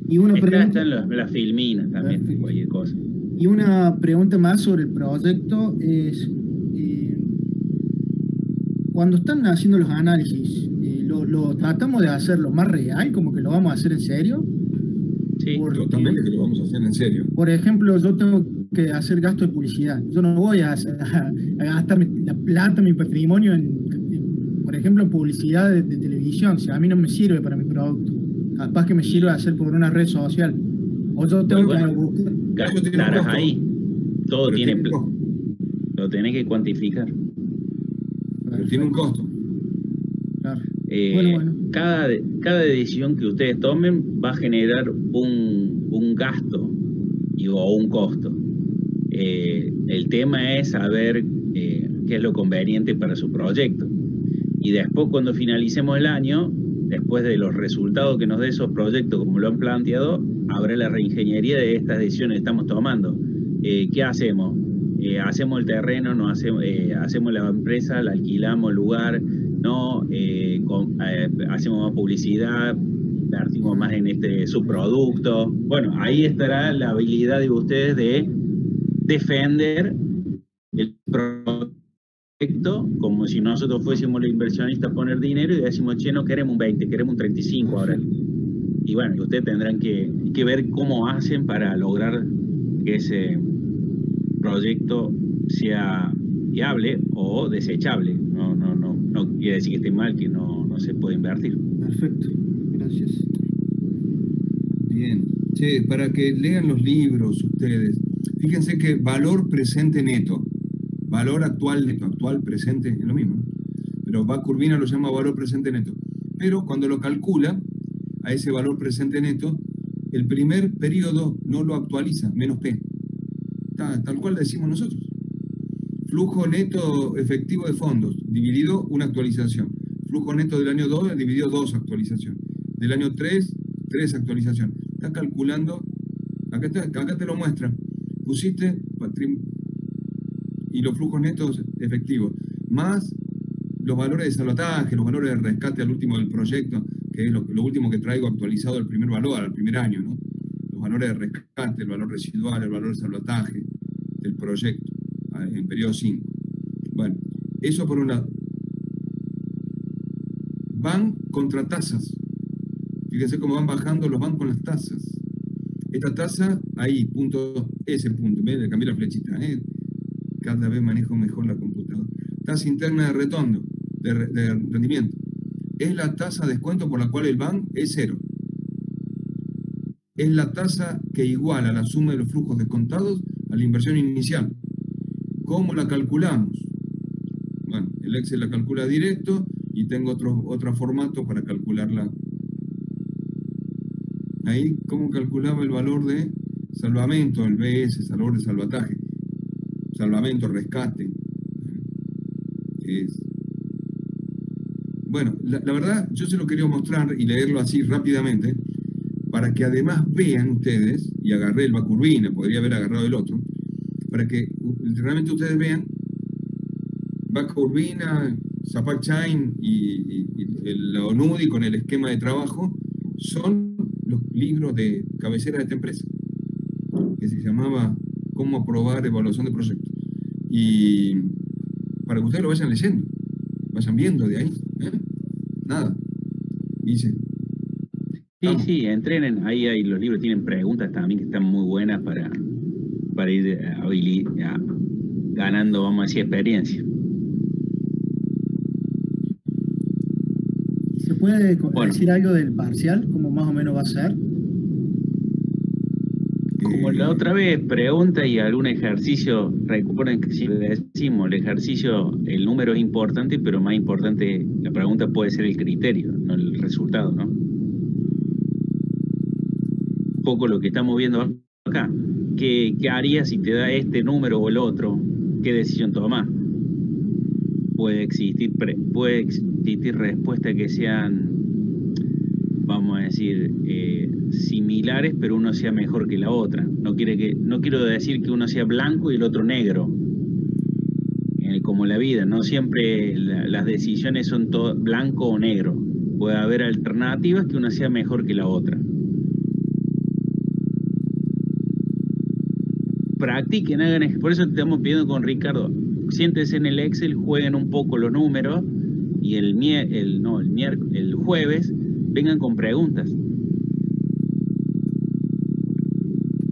Y una pregunta. Están las filminas también, Perfecto. cualquier cosa. Y una pregunta más sobre el proyecto es, cuando están haciendo los análisis, ¿lo tratamos de hacerlo más real, como que lo vamos a hacer en serio? Sí, Porque, Totalmente que lo vamos a hacer en serio. por ejemplo, yo tengo que hacer gasto de publicidad. Yo no voy a gastar la plata, mi patrimonio, por ejemplo, en publicidad de televisión. Si a mí no me sirve para mi producto, capaz que me sirve hacer por una red social. O yo tengo Bueno, que buscar. gastarás ahí. Todo Pero tiene un costo. lo tenés que cuantificar. Pero tiene un costo. Claro. Eh, Bueno. Cada decisión que ustedes tomen va a generar un gasto o un costo. El tema es saber qué es lo conveniente para su proyecto. Y después, cuando finalicemos el año, después de los resultados que nos dé esos proyectos, como lo han planteado, habrá la reingeniería de estas decisiones que estamos tomando. ¿Qué hacemos? Hacemos el terreno, no hacemos la empresa, la alquilamos el lugar, no hacemos más publicidad, invertimos más en este subproducto. Bueno, ahí estará la habilidad de ustedes de defender el como si nosotros fuésemos los inversionistas a poner dinero y decimos, che, no queremos un 20, queremos un 35 ahora. Y bueno, ustedes tendrán que ver cómo hacen para lograr que ese proyecto sea viable o desechable. No quiere decir que esté mal, que no se puede invertir. Perfecto, gracias. Bien. Che, para que lean los libros ustedes, fíjense que valor presente neto, valor actual neto, actual presente, es lo mismo, ¿no? Pero Bakurbina lo llama valor presente neto. Pero cuando lo calcula a ese valor presente neto, el primer periodo no lo actualiza, menos P. Tal cual decimos nosotros. Flujo neto efectivo de fondos, dividido una actualización. Flujo neto del año 2, dividido 2 actualizaciones. Del año 3, 3 actualizaciones. Está calculando, acá te lo muestra. Pusiste y los flujos netos efectivos, más los valores de salvataje, los valores de rescate al último del proyecto, que es lo último que traigo actualizado al primer valor, al primer año, ¿no? Los valores de rescate, el valor residual, el valor de salvataje del proyecto en periodo 5. Bueno, eso por un lado. Van contra tasas. Fíjense cómo van bajando, los van con las tasas. Esta tasa, ahí, punto, ese punto, ¿ves? Le cambié la flechita, ¿eh? Cada vez manejo mejor la computadora. Tasa interna de retorno, de rendimiento. Es la tasa de descuento por la cual el BAN es 0. Es la tasa que iguala la suma de los flujos descontados a la inversión inicial. ¿Cómo la calculamos? Bueno, el Excel la calcula directo y tengo otro formato para calcularla. Ahí, ¿cómo calculaba el valor de salvamento, el BS, valor de salvataje? Salvamento, rescate. Bueno, la verdad, yo se lo quería mostrar y leerlo así rápidamente, para que además vean ustedes, y agarré el Bakurbina, podría haber agarrado el otro, para que realmente ustedes vean Bakurbina, Zapac Chain y el ONUDI con el esquema de trabajo son los libros de cabecera de esta empresa, que se llamaba Cómo aprobar evaluación de proyectos. Y para que ustedes lo vayan leyendo, vayan viendo de ahí. Nada. Dice. Sí, entrenen. Ahí los libros tienen preguntas también que están muy buenas para ir ganando, vamos a decir, experiencia. ¿Se puede decir algo del parcial? ¿Cómo más o menos va a ser? Como la otra vez, pregunta y algún ejercicio. Recuerden que si le decimos el ejercicio, el número es importante, pero más importante, la pregunta puede ser el criterio, no el resultado, ¿no? Un poco lo que estamos viendo acá. ¿Qué harías si te da este número o el otro? ¿Qué decisión tomás? Puede existir respuestas que sean, vamos a decir, similares, pero uno sea mejor que la otra. No quiero decir que uno sea blanco y el otro negro. Como la vida, no siempre las decisiones son todo blanco o negro. Puede haber alternativas que una sea mejor que la otra. Practiquen, hagan, por eso te estamos pidiendo con Ricardo, siéntense en el Excel, jueguen un poco los números y el jueves vengan con preguntas.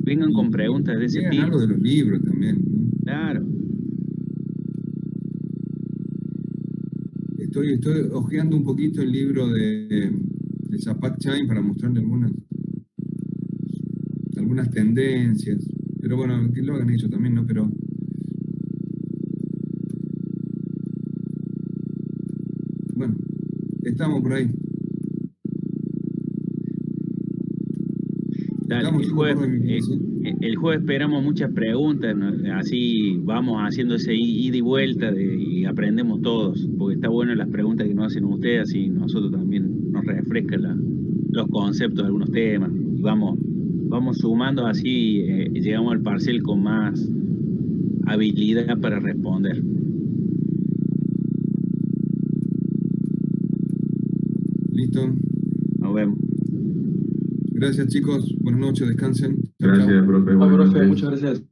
Vengan con preguntas de ese tipo. Algo de los libros también, ¿no? Claro. Estoy hojeando un poquito el libro de Zapac Chain para mostrarle algunas tendencias. Pero bueno, que lo hagan ellos también, ¿no? Pero bueno, estamos por ahí. Dale, el jueves esperamos muchas preguntas, ¿no? Así vamos haciendo ese ida y vuelta y aprendemos todos, porque está bueno las preguntas que nos hacen ustedes, así nosotros también nos refrescan los conceptos de algunos temas y vamos sumando, así llegamos al parcial con más habilidad para responder. Listo. Nos vemos. Gracias, chicos. Buenas noches, descansen. Gracias, profe. Profe, muchas gracias.